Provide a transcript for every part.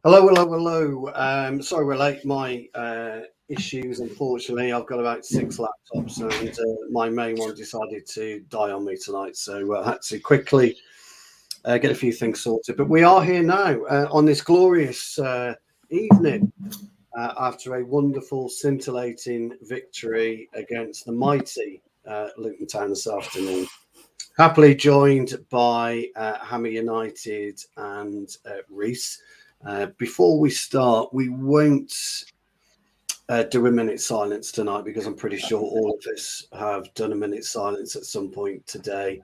Hello, hello, hello. Sorry we're late. My issues, unfortunately, I've got about 6 laptops, and my main one decided to die on me tonight. So I had to quickly get a few things sorted. But we are here now on this glorious evening after a wonderful, scintillating victory against the mighty Luton Town this afternoon. Happily joined by Hammer United and Reese. Before we start, we won't do a minute silence tonight because I'm pretty sure all of us have done a minute silence at some point today.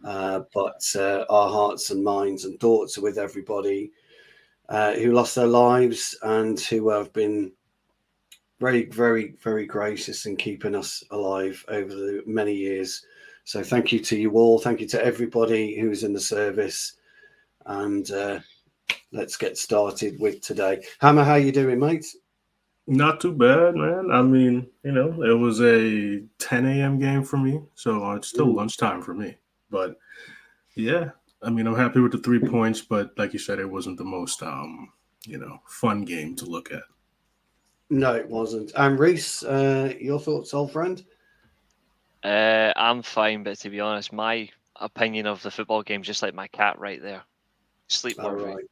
But our hearts and minds and thoughts are with everybody who lost their lives and who have been very, very, very gracious in keeping us alive over the many years. So thank you to you all. Thank you to everybody who's in the service. And let's get started with today. Hammer, how you doing, mate? Not too bad, man. I mean, it was a 10 a.m. game for me, so it's still lunchtime for me. But yeah, I mean, I'm happy with the 3 points, but like you said, it wasn't the most, fun game to look at. No, it wasn't. And Reese, your thoughts, old friend? I'm fine, but to be honest, my opinion of the football game is just like my cat right there. Sleep All worthy. right.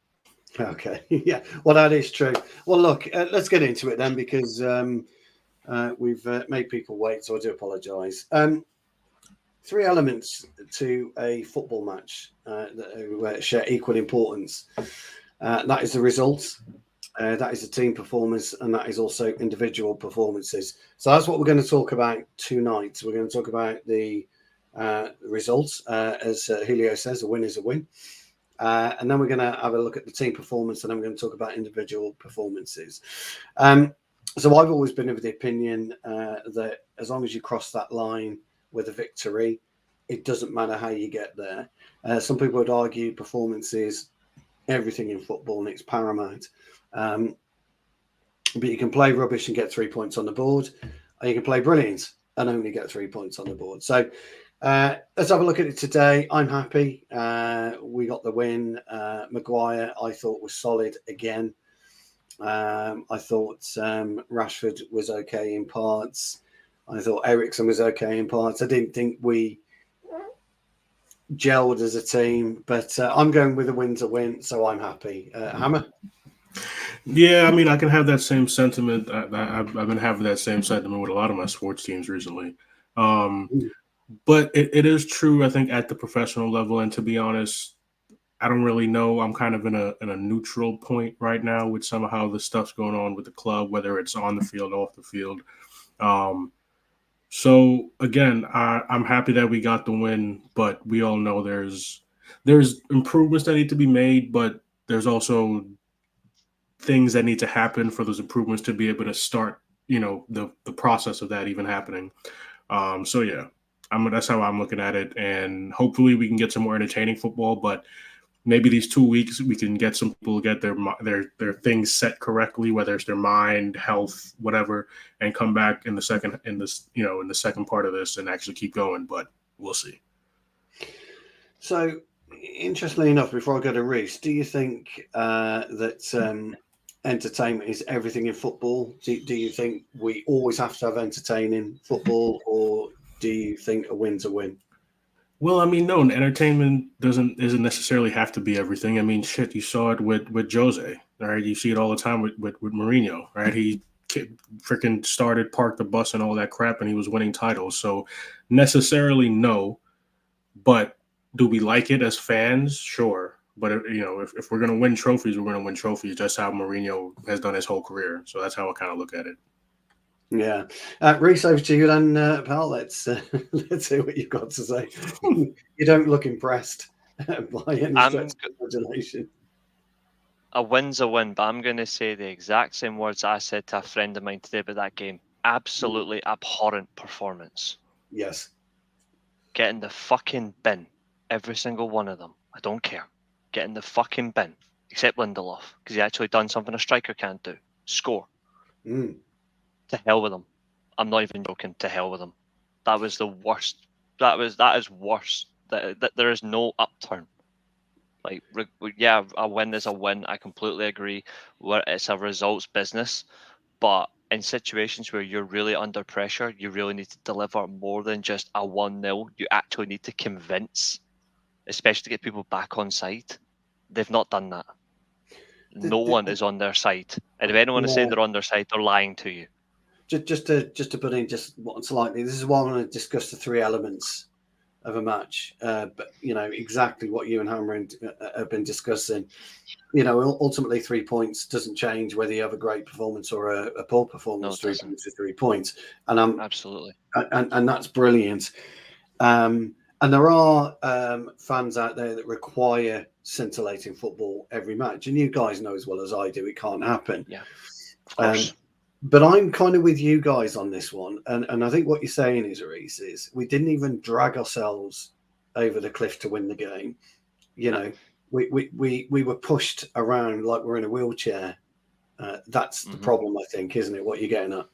Okay. Yeah. Well, that is true. Well, look, let's get into it then because we've made people wait, so I do apologise. 3 elements to a football match that share equal importance. That is the results, that is the team performance, and that is also individual performances. So that's what we're going to talk about tonight. We're going to talk about the results. As Julio says, a win is a win. And then we're going to have a look at the team performance, and then we're going to talk about individual performances. So I've always been of the opinion that as long as you cross that line with a victory, it doesn't matter how you get there. Some people would argue performance is everything in football and it's paramount. But you can play rubbish and get 3 points on the board, or you can play brilliant and only get 3 points on the board. So let's have a look at it today. I'm happy. We got the win. Maguire, I thought, was solid again. I thought Rashford was okay in parts. I thought Eriksen was okay in parts. I didn't think we gelled as a team, but I'm going with a win to win, so I'm happy. Hammer? Yeah, I mean, I can have that same sentiment. I've been having that same sentiment with a lot of my sports teams recently. But it is true, I think, at the professional level. And to be honest, I don't really know. I'm kind of in a neutral point right now with some of how the stuff's going on with the club, whether it's on the field, off the field. So again, I'm happy that we got the win, but we all know there's improvements that need to be made, but there's also things that need to happen for those improvements to be able to start, the process of that even happening. So yeah, that's how I'm looking at it, and hopefully we can get some more entertaining football. But maybe these 2 weeks we can get some people to get their things set correctly, whether it's their mind, health, whatever, and come back in the second part of this and actually keep going. But we'll see. So, interestingly enough, before I go to Reese, do you think that entertainment is everything in football? Do you think we always have to have entertaining football, or do you think a win's a win? Well, I mean, no, entertainment doesn't necessarily have to be everything. I mean, shit, you saw it with Jose, right? You see it all the time with Mourinho, right? He freaking started, parked the bus and all that crap, and he was winning titles. So necessarily no, but do we like it as fans? Sure. But if we're gonna win trophies, we're gonna win trophies. Just how Mourinho has done his whole career. So that's how I kind of look at it. Yeah, Reese, over to you then, pal. Let's let's hear what you've got to say. You don't look impressed by any stretch of imagination. A win's a win, but I'm going to say the exact same words I said to a friend of mine today about that game. Absolutely abhorrent performance. Yes. Get in the fucking bin. Every single one of them. I don't care. Get in the fucking bin. Except Lindelof, because he actually done something a striker can't do. Score. To hell with them. I'm not even joking. To hell with them. That was the worst. That is worse. That there is no upturn. Like, yeah, a win is a win. I completely agree. It's a results business, but in situations where you're really under pressure, you really need to deliver more than just a 1-0. You actually need to convince, especially to get people back on side. They've not done that. No one is on their side. And if anyone is saying they're on their side, they're lying to you. Just to put in just one slightly, this is why I want to discuss the three elements of a match. But exactly what you and Hammer have been discussing. Ultimately 3 points doesn't change whether you have a great performance or a poor performance. No, 3 points is 3 points, and absolutely, and that's brilliant. And there are fans out there that require scintillating football every match, and you guys know as well as I do it can't happen. Yeah, of course. But I'm kind of with you guys on this one, and I think what you're saying is, Reese, is we didn't even drag ourselves over the cliff to win the game. We were pushed around like we're in a wheelchair. That's the problem, I think, isn't it? What you're getting at?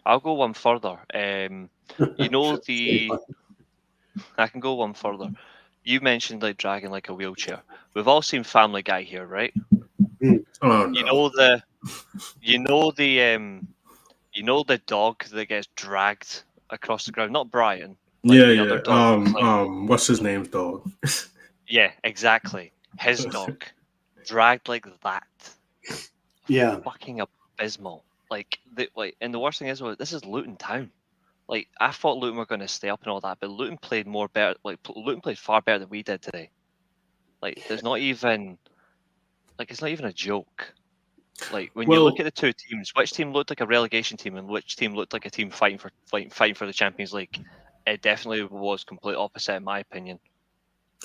I'll go one further. I can go one further. You mentioned like dragging like a wheelchair. We've all seen Family Guy here, right? Oh, no. You know the dog that gets dragged across the ground. Not Brian. Like other dog. What's his name's dog? Yeah, exactly. His dog dragged like that. Yeah, fucking abysmal. And the worst thing is, this is Luton Town. Like, I thought Luton were going to stay up and all that, but Luton played better. Like, Luton played far better than we did today. Like, it's not even a joke. Like, when you look at the two teams, which team looked like a relegation team and which team looked like a team fighting for the Champions League, it definitely was complete opposite, in my opinion,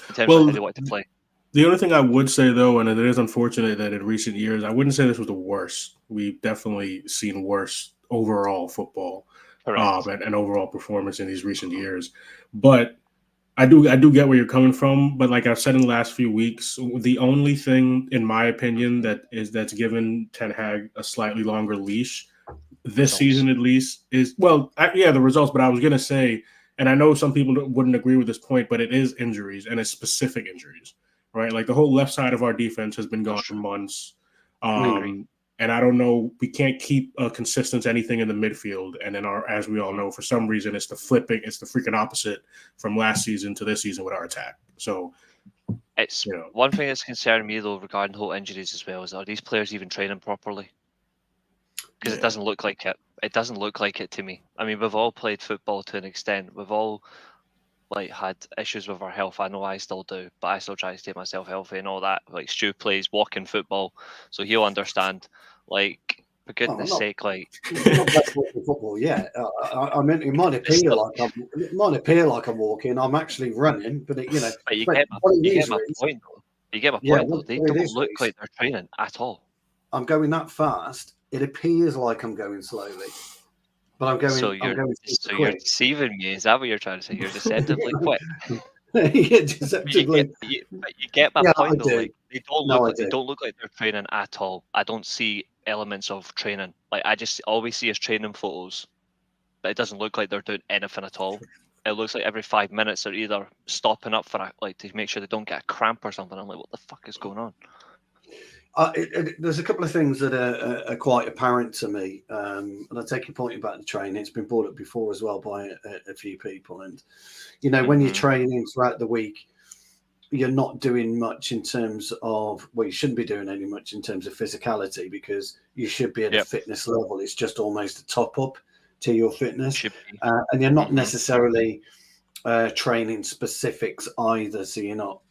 in terms of how they wanted to play. The only thing I would say, though, and it is unfortunate that in recent years, I wouldn't say this was the worst. We've definitely seen worse overall football and overall performance in these recent years. But I do get where you're coming from. But like I've said in the last few weeks, the only thing, in my opinion, that's given Ten Hag a slightly longer leash this season, at least, is the results. But I was going to say, and I know some people wouldn't agree with this point, but it is injuries, and it's specific injuries. Right, like the whole left side of our defense has been gone for months, and I don't know. We can't keep a consistent anything in the midfield, and then as we all know, for some reason, it's the freaking opposite from last season to this season with our attack. So, it's one thing that's concerning me though regarding whole injuries as well is, are these players even training properly? Because it doesn't look like it. It doesn't look like it to me. I mean, we've all played football to an extent. We've all had issues with our health. I know I still do, but I still try to stay myself healthy and all that. Like, Stu plays walking football, so he'll understand. Like, for goodness sake, like, I'm not best walking football yet. I mean, it might appear like I'm walking. I'm actually running, but But you get my point, though. You get my point, though. They don't look like they're training at all. I'm going that fast. It appears like I'm going slowly. But I'm going. So you're deceiving me. Is that what you're trying to say? You're deceptively quick. Yeah, deceptively. You get my point, though. Like, they don't look like they're training at all. I don't see elements of training. Like, I just always see as training photos, but it doesn't look like they're doing anything at all. It looks like every 5 minutes they're either stopping up for to make sure they don't get a cramp or something. I'm like, what the fuck is going on? There's a couple of things that are quite apparent to me, and I take your point about the training. It's been brought up before as well by a few people, and when you're training throughout the week, you're not doing much in terms of you shouldn't be doing any much in terms of physicality, because you should be at a fitness level. It's just almost a top up to your fitness, and you're not necessarily training specifics either. So you're not,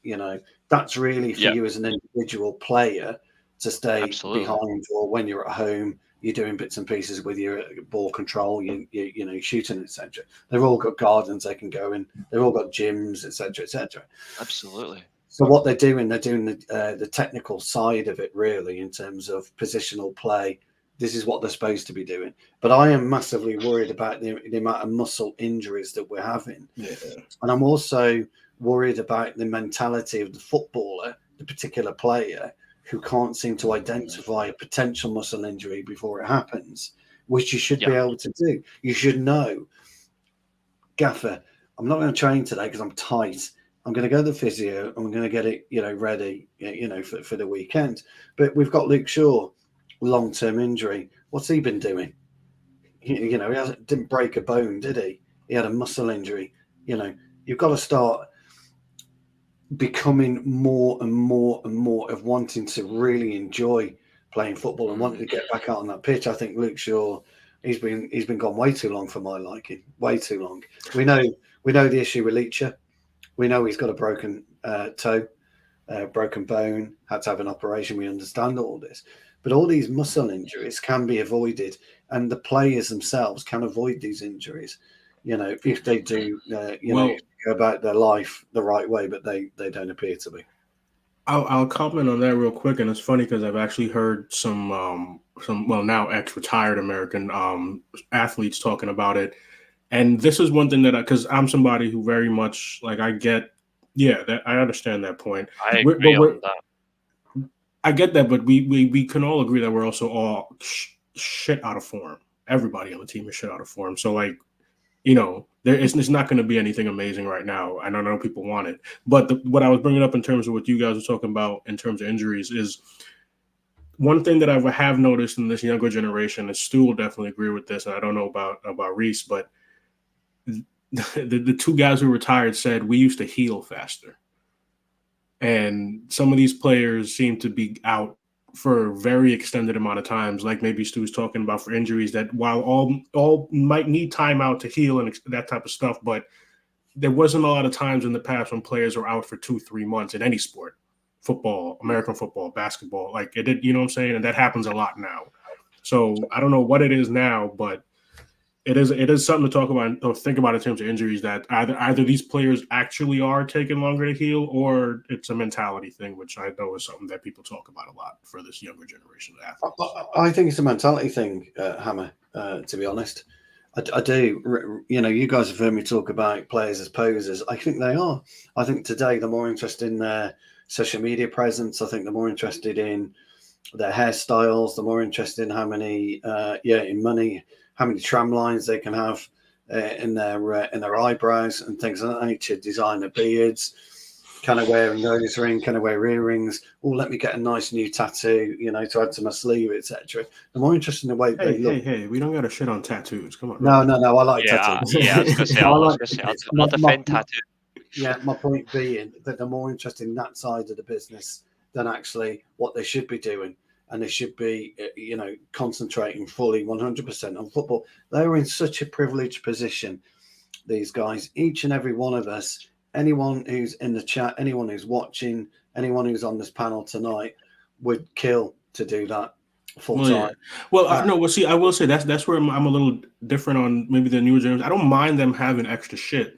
that's really for you as an individual player to stay behind, or when you're at home, you're doing bits and pieces with your ball control, you shooting, etc. They've all got gardens they can go in. They've all got gyms, etc., etc. Absolutely. So what they're doing the technical side of it, really, in terms of positional play. This is what they're supposed to be doing. But I am massively worried about the amount of muscle injuries that we're having. Yeah. And I'm also worried about the mentality of the footballer, the particular player, who can't seem to identify a potential muscle injury before it happens, which you should be able to do. You should know, Gaffer, I'm not going to train today because I'm tight. I'm going to go to the physio. I'm going to get it, ready, for the weekend. But we've got Luke Shaw, long-term injury. What's he been doing? He didn't break a bone, did he? He had a muscle injury. You've got to start becoming more and more and more of wanting to really enjoy playing football and wanting to get back out on that pitch. I think Luke Shaw, he's been gone way too long for my liking. Way too long. We know the issue with Leacher. We know he's got a broken toe, broken bone, had to have an operation. We understand all this. But all these muscle injuries can be avoided, and the players themselves can avoid these injuries, if they do, go about their life the right way, but they don't appear to be. I'll comment on that real quick, and it's funny because I've actually heard some now ex-retired American athletes talking about it, and this is one thing that because I'm somebody who very much I get, that I understand that point. I agree on that. I get that, but we can all agree that we're also all shit out of form. Everybody on the team is shit out of form. So it's not going to be anything amazing right now. I know people want it, but what I was bringing up in terms of what you guys were talking about in terms of injuries is one thing that I have noticed in this younger generation, and Stu will definitely agree with this, and I don't know about Reese, but the two guys who retired said we used to heal faster. And some of these players seem to be out for a very extended amount of times, like maybe Stu's talking about for injuries that while all might need time out to heal and that type of stuff, but there wasn't a lot of times in the past when players were out for 2-3 months in any sport, football, American football, basketball, it did, you know what I'm saying? And that happens a lot now. So I don't know what it is now, but it is something to talk about or think about in terms of injuries that either these players actually are taking longer to heal or it's a mentality thing, which I know is something that people talk about a lot for this younger generation of athletes. I think it's a mentality thing, Hammer, to be honest. I do. You guys have heard me talk about players as posers. I think they are. I think today they're more interested in their social media presence. I think they're more interested in their hairstyles. They're more interested in how many, in money, how many tram lines they can have in their eyebrows and things of that nature, designer beards, can I wear a nose ring, can I wear earrings, let me get a nice new tattoo, to add to my sleeve, etc. The more interesting the way they look. Hey, we don't got to shit on tattoos. Come on. No, I like tattoos. Yeah, I was going to say, I'll defend tattoo. Yeah, my point being that they're more interested in that side of the business than actually what they should be doing. And they should be, concentrating fully 100% on football. They're in such a privileged position, these guys, each and every one of us, anyone who's in the chat, anyone who's watching, anyone who's on this panel tonight would kill to do that full time. Yeah. Well, see, I will say that's where I'm a little different on maybe the newer generation. I don't mind them having extra shit.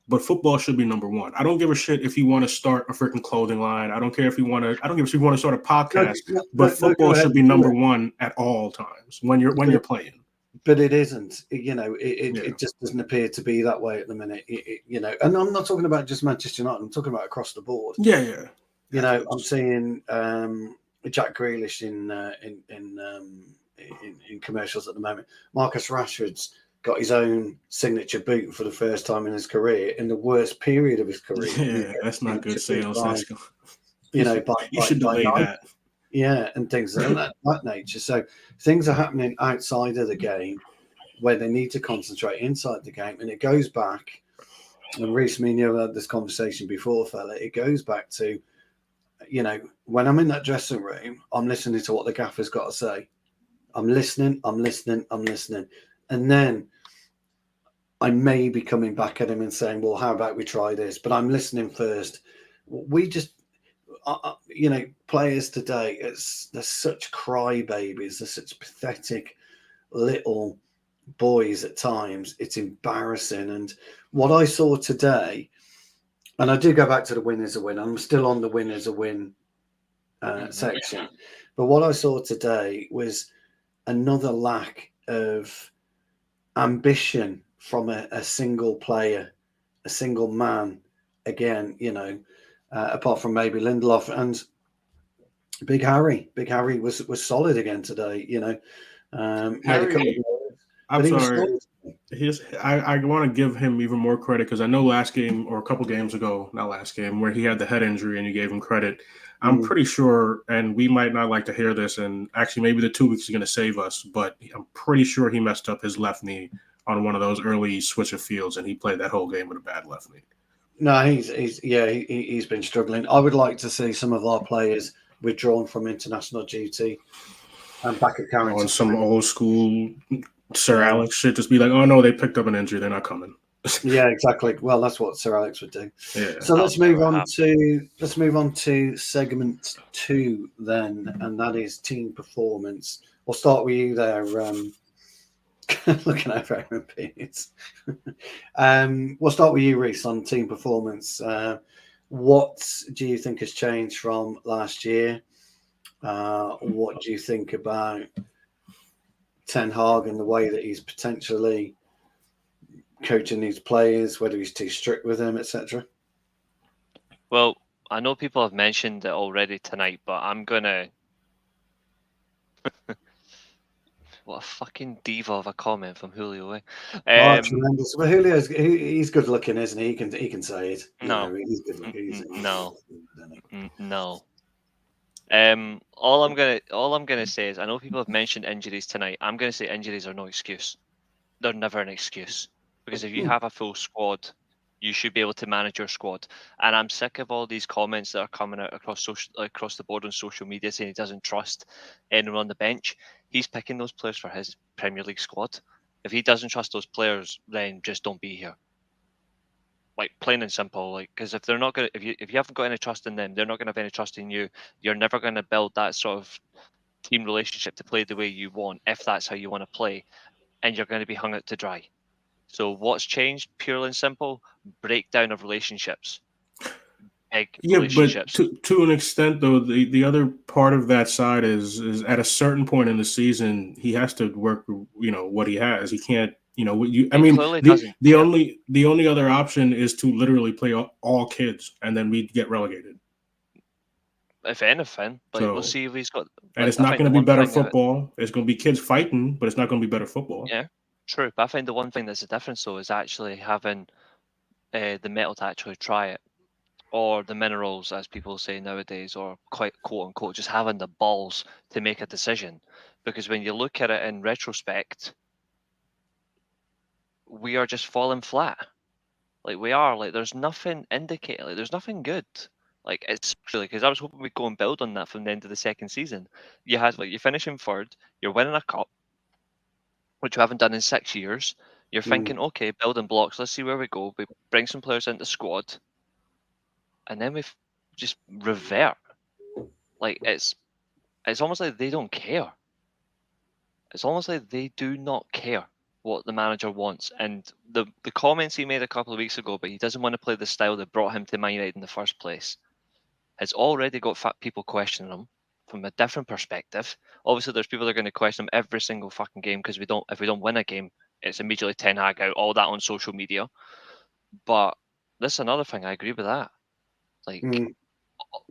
But football should be number one. I don't give a shit if you want to start a freaking clothing line. I don't care if you want to. I don't give a shit if you want to start a podcast. But football should be number one at all times when you're playing. But it isn't. It just doesn't appear to be that way at the minute. And I'm not talking about just Manchester United. I'm talking about across the board. Yeah. I'm seeing Jack Grealish in commercials at the moment. Marcus Rashford's got his own signature boot for the first time in his career in the worst period of his career. Yeah, that's not good sales. You should delay that. Yeah, and things of that nature. So things are happening outside of the game where they need to concentrate inside the game. And it goes back, and Reece, me and you have had this conversation before, fella, it goes back to, when I'm in that dressing room, I'm listening to what the gaffer's got to say. I'm listening. And then I may be coming back at him and saying, well, how about we try this? But I'm listening first. We just, players today, they're such crybabies. They're such pathetic little boys at times. It's embarrassing. And what I saw today, and I do go back to the win is a win. I'm still on the win is a win section. But what I saw today was another lack of ambition from a single player, a single man. Again, apart from maybe Lindelof and Big Harry. Big Harry was solid again today. Made a couple of goals. I'm sorry. I want to give him even more credit because I know last game or a couple games ago, not last game, where he had the head injury and you gave him credit. I'm pretty sure, and we might not like to hear this, and actually maybe the 2 weeks is going to save us, but I'm pretty sure he messed up his left knee on one of those early switch of fields, and he played that whole game with a bad left knee. No, he's been struggling. I would like to see some of our players withdrawn from international duty and back at Carrington. On some old school Sir Alex shit, just be like, oh no, they picked up an injury, they're not coming. Yeah, exactly. Well, that's what Sir Alex would do. Yeah. So let's move on to segment 2 then, and that is team performance. We'll start with you there. Looking over Aaron Pierce. We'll start with you, Reese, on team performance. What do you think has changed from last year? What do you think about Ten Hag and the way that he's potentially coaching these players, whether he's too strict with them, etc.? Well, I know people have mentioned it already tonight, but I'm gonna. What a fucking diva of a comment from Julio. Tremendous. Well, Julio's he's good looking, isn't he? He can say it. No, he's good looking. No. All I'm gonna say is I know people have mentioned injuries tonight. I'm gonna say injuries are no excuse. They're never an excuse because if you have a full squad, you should be able to manage your squad. And I'm sick of all these comments that are coming out across the board on social media saying he doesn't trust anyone on the bench. He's picking those players for his Premier League squad. If he doesn't trust those players, then just don't be here. Like plain and simple. Like because if they're not gonna, if you haven't got any trust in them, they're not gonna have any trust in you. You're never gonna build that sort of team relationship to play the way you want, if that's how you want to play, and you're going to be hung out to dry. So what's changed? Purely and simple, breakdown of relationships. Relationships. But to an extent, though, the other part of that side is at a certain point in the season, he has to work. What he has. He can't. The only other option is to literally play all kids, and then we get relegated. If anything, we'll see if he's got. And it's not going to be better football. It's going to be kids fighting, but it's not going to be better football. Yeah, true. But I find the one thing that's a difference, though, is actually having the metal to actually try it, or the minerals, as people say nowadays, or quite quote unquote, just having the balls to make a decision. Because when you look at it in retrospect, we are just falling flat. Like we are. Like there's nothing indicating. Like there's nothing good. Like it's really because I was hoping we'd go and build on that from the end of the second season. You had you're finishing third, you're winning a cup, which you haven't done in 6 years. You're thinking, okay, building blocks. Let's see where we go. We bring some players into the squad, and then we just revert. Like it's almost like they don't care. It's almost like they do not care what the manager wants. And the comments he made a couple of weeks ago, but he doesn't want to play the style that brought him to Man United in the first place, has already got fat people questioning him from a different perspective. Obviously, there's people that are going to question him every single fucking game because if we don't win a game, it's immediately Ten Hag out, all that on social media. But this is another thing, I agree with that. Like,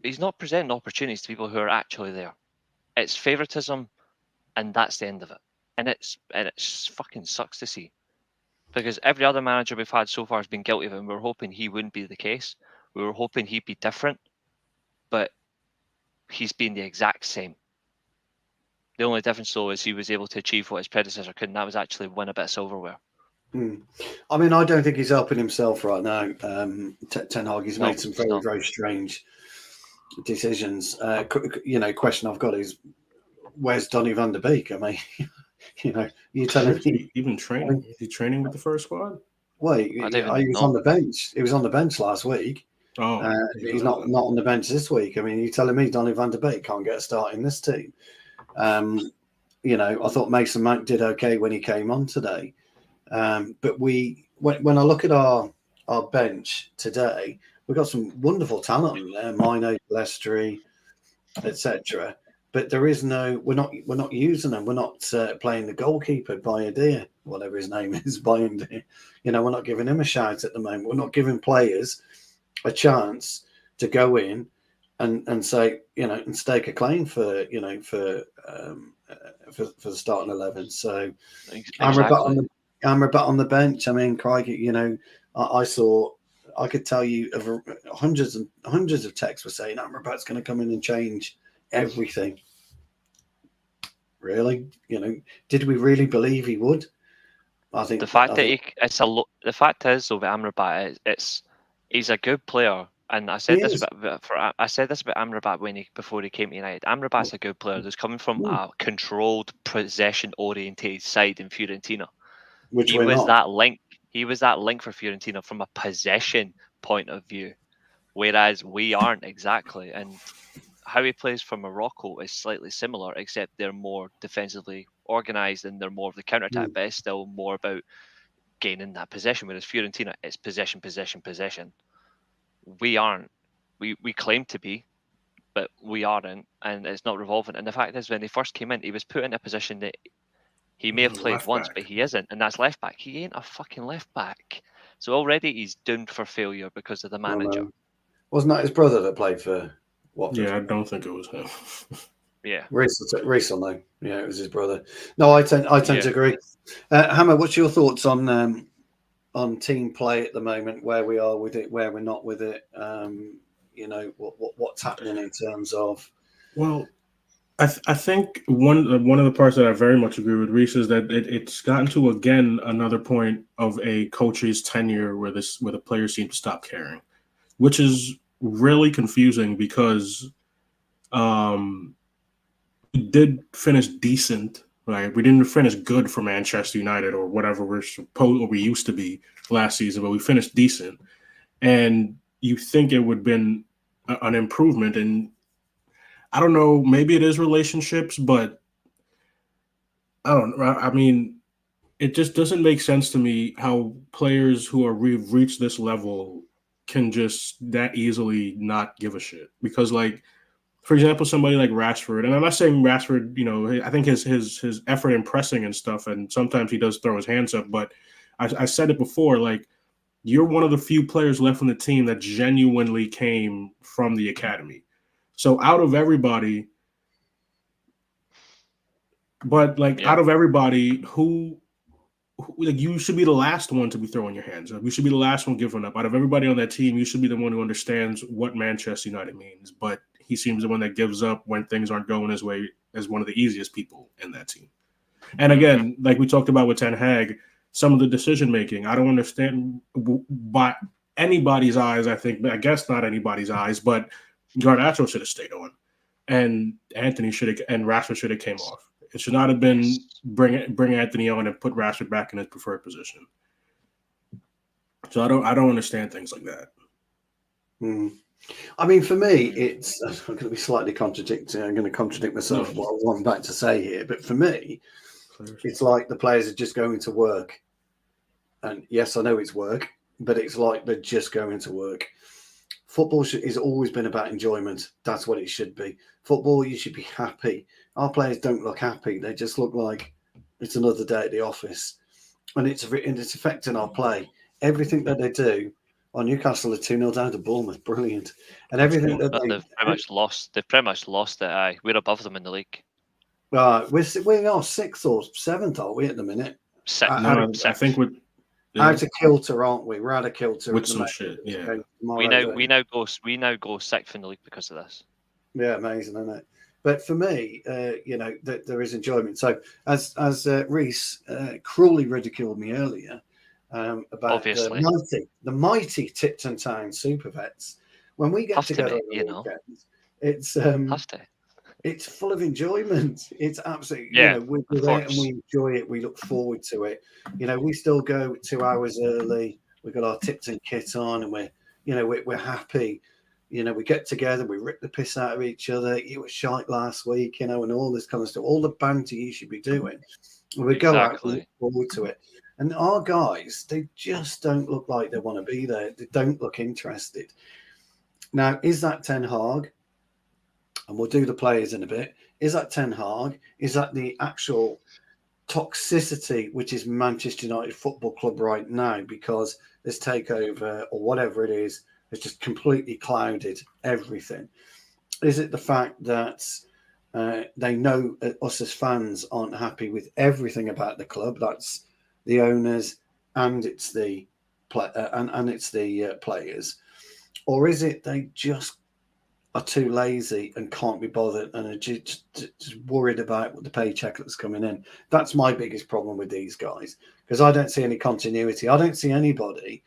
he's not presenting opportunities to people who are actually there. It's favoritism, and that's the end of it. And it's fucking sucks to see. Because every other manager we've had so far has been guilty of it, and we were hoping he wouldn't be the case. We were hoping he'd be different. But he's been the exact same. The only difference, though, is he was able to achieve what his predecessor couldn't. That was actually win a bit of silverware. I mean, I don't think he's helping himself right now. Ten Hag, he's made some very, very strange decisions. Question I've got is, where's Donny van der Beek? I mean, you telling me even training? Is he training with the first squad? Well, he was on the bench. He was on the bench last week. He's not on the bench this week. I mean, you're telling me Donny van der Beek can't get a start in this team? I thought Mason Mount did okay when he came on today, but when I look at our bench today, we've got some wonderful talent in there, Mino, Gillespie, etc. But there is we're not using them. We're not playing the goalkeeper, Bayodia, whatever his name is, Bayodia. We're not giving him a shout at the moment. We're not giving players a chance to go in and say, and stake a claim for for the starting 11. So Exactly. Amrabat on the bench. I mean, crikey, you know, I could tell you of hundreds and hundreds of texts were saying Amrabat's going to come in and change everything. Really, you know, did we really believe he would? I think the fact is though with Amrabat, he's a good player, and I said this about Amrabat before he came to United. Amrabat's a good player. There's coming from a controlled, possession-oriented side in Fiorentina. Which we're not. He was that link for Fiorentina from a possession point of view, whereas we aren't exactly. And how he plays for Morocco is slightly similar, except they're more defensively organised and they're more of the counter-attack, but it's still more about gaining that possession, whereas Fiorentina, it's possession, possession, possession. We aren't. We claim to be, but we aren't, and it's not revolving. And the fact is, when he first came in, he was put in a position that he may have played once, but he isn't, and that's left back. He ain't a fucking left back. So already he's doomed for failure because of the manager. Wasn't that his brother that played for Watford? Yeah, I don't think it was him. Yeah. Reece will know. Yeah, it was his brother. No, I tend to agree. Hammer, what's your thoughts on team play at the moment? Where we are with it, where we're not with it? You know, what's happening in terms of? Well, I think one of the parts that I very much agree with Reece is that it's gotten to again another point of a coach's tenure where the players seem to stop caring, which is really confusing because we did finish decent, right? We didn't finish good for Manchester United or whatever we used to be last season, but we finished decent. And you think it would have been an improvement. And I don't know, maybe it is relationships, but I don't know. I mean, it just doesn't make sense to me how players who we've reached this level can just that easily not give a shit. Because, like, for example, somebody like Rashford, and I'm not saying Rashford, you know, I think his effort in pressing and stuff, and sometimes he does throw his hands up, but I said it before, like, you're one of the few players left on the team that genuinely came from the academy. So out of everybody, who like, you should be the last one to be throwing your hands up. You should be the last one giving up. Out of everybody on that team, you should be the one who understands what Manchester United means. But he seems the one that gives up when things aren't going his way as one of the easiest people in that team. And again, like we talked about with Ten Hag, some of the decision-making, I don't understand by anybody's eyes, I guess not anybody's eyes, but Garnacho should have stayed on. And Rashford should have came off. It should not have been bring Anthony on and put Rashford back in his preferred position. So I don't understand things like that. I mean, for me, I'm going to be slightly contradicting. I'm going to contradict myself what I want back to say here. But for me, it's like the players are just going to work. And yes, I know it's work, but it's like they're just going to work. Football has always been about enjoyment. That's what it should be. Football, you should be happy. Our players don't look happy. They just look like it's another day at the office. And it's affecting our play. Everything that they do, Newcastle are 2-0 down to Bournemouth. Brilliant. And everything that they've pretty much lost. They've pretty much lost it. We're above them in the league. We are 6th or 7th, are we, at the minute? Sixth. I think we're out of kilter, aren't we? We're out of kilter with some shit. Yeah. We now go 6th in the league because of this. Yeah, amazing, isn't it? But for me, you know, there is enjoyment. So as Reece cruelly ridiculed me earlier about the mighty Tipton Town Super Vets, when we get together on the weekends, it's full of enjoyment. It's absolutely, you know, we're there and we enjoy it. We look forward to it. You know, we still go 2 hours early. We've got our Tipton kit on, and we're happy. You know, we get together, we rip the piss out of each other. You were shite last week, you know, and all this kind of stuff. All the banter you should be doing. We go out and look forward to it. And our guys, they just don't look like they want to be there. They don't look interested. Now, is that Ten Hag? And we'll do the players in a bit. Is that Ten Hag? Is that the actual toxicity, which is Manchester United Football Club right now, because this takeover or whatever it is has just completely clouded everything? Is it the fact that They know us as fans aren't happy with everything about the club. That's the owners and it's the players, or is it they just are too lazy and can't be bothered and are just worried about the paycheck that's coming in? That's my biggest problem with these guys, because I don't see any continuity. I don't see anybody,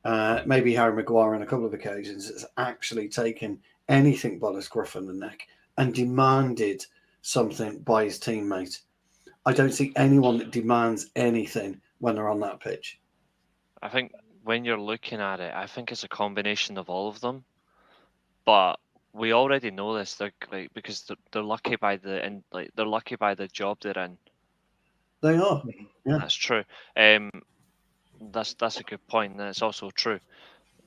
maybe Harry Maguire on a couple of occasions, has actually taken anything but a scruff of the neck and demanded something by his teammate. I don't see anyone that demands anything when they're on that pitch. I think when you're looking at it, I think it's a combination of all of them. But we already know this. They're like, because they're lucky by they're lucky by the job they're in. They are. Yeah, That's true. That's a good point, and it's also true.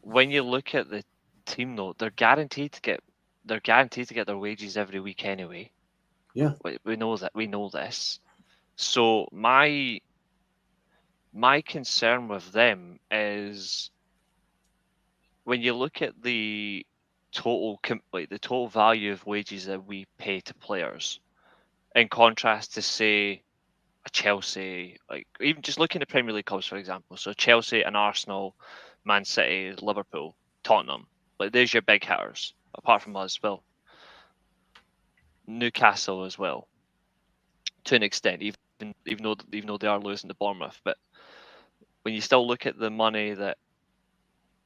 When you look at the team, though, they're guaranteed to get their wages every week anyway. Yeah, we know that. We know this. So my concern with them is when you look at the the total value of wages that we pay to players, in contrast to say a Chelsea, like even just looking at Premier League clubs for example. So Chelsea and Arsenal, Man City, Liverpool, Tottenham, like there's your big hitters. Apart from us, well, Newcastle as well, to an extent, even though they are losing to Bournemouth, but when you still look at the money that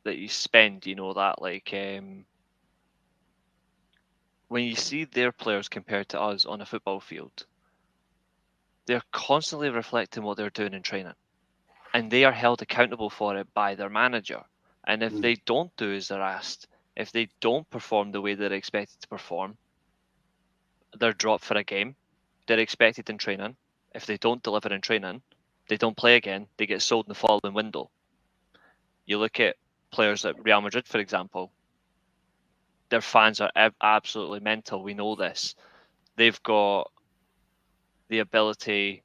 you spend, you know that like when you see their players compared to us on a football field, they're constantly reflecting what they're doing in training, and they are held accountable for it by their manager. And if they don't do as they're asked, if they don't perform the way they're expected to perform, they're dropped for a game. They're expected in training. If they don't deliver in training, they don't play again. They get sold in the following window. You look at players at Real Madrid, for example. Their fans are absolutely mental. We know this. They've got the ability.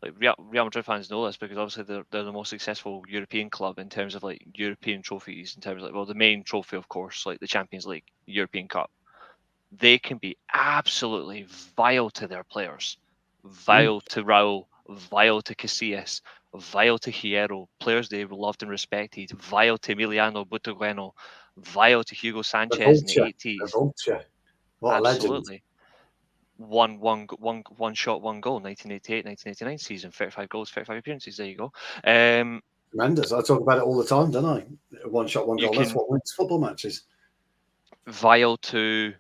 Like Real Madrid fans know this because obviously they're the most successful European club in terms of like European trophies. In terms of like, well, the main trophy, of course, like the Champions League, European Cup. They can be absolutely vile to their players, vile to Raul, vile to Casillas, vile to Hierro, players they loved and respected, vile to Emiliano Butragueno, vile to Hugo the Sanchez in the vulture. 80s. The vulture. What a legend. Absolutely. One shot, one goal, 1988, 1989 season, 35 goals, 35 appearances. There you go. Tremendous. I talk about it all the time, don't I? One shot, one goal. That's what wins football matches. Vile to,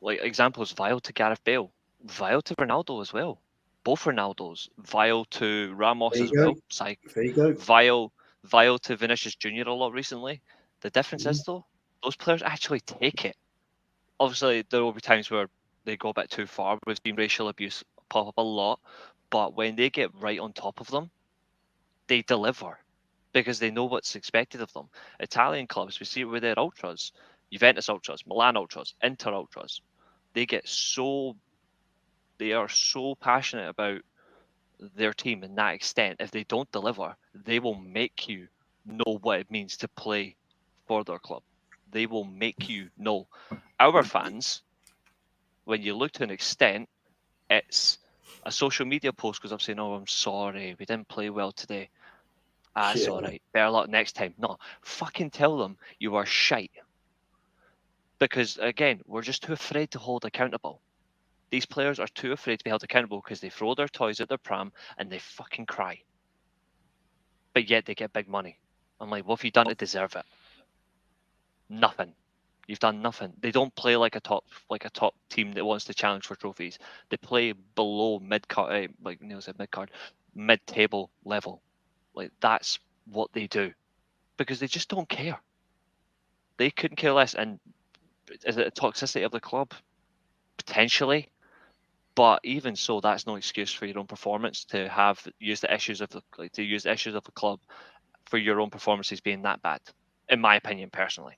like, examples, vile to Gareth Bale, vile to Ronaldo as well. Both Ronaldos, vile to Ramos as well. Vile to Vinicius Jr. a lot recently. The difference is, though, those players actually take it. Obviously, there will be times where they go a bit too far. We've seen racial abuse pop up a lot. But when they get right on top of them, they deliver because they know what's expected of them. Italian clubs, we see it with their ultras, Juventus ultras, Milan ultras, Inter ultras. They are so passionate about their team in that extent. If they don't deliver, they will make you know what it means to play for their club. They will make you know. Our fans, when you look to an extent, it's a social media post because I'm saying, "Oh, I'm sorry, we didn't play well today." It's all right. Better luck next time. No, fucking tell them you are shite. Because again, we're just too afraid to hold accountable. These players are too afraid to be held accountable because they throw their toys at their pram and they fucking cry. But yet they get big money. I'm like, what have you done to deserve it? Nothing. You've done nothing. They don't play like a top team that wants to challenge for trophies. They play below mid-card, like Neil said, mid-table level. Like that's what they do because they just don't care. They couldn't care less. And is it a toxicity of the club? Potentially. But even so, that's no excuse for your own performance to use the issues of the club for your own performances being that bad. In my opinion, personally,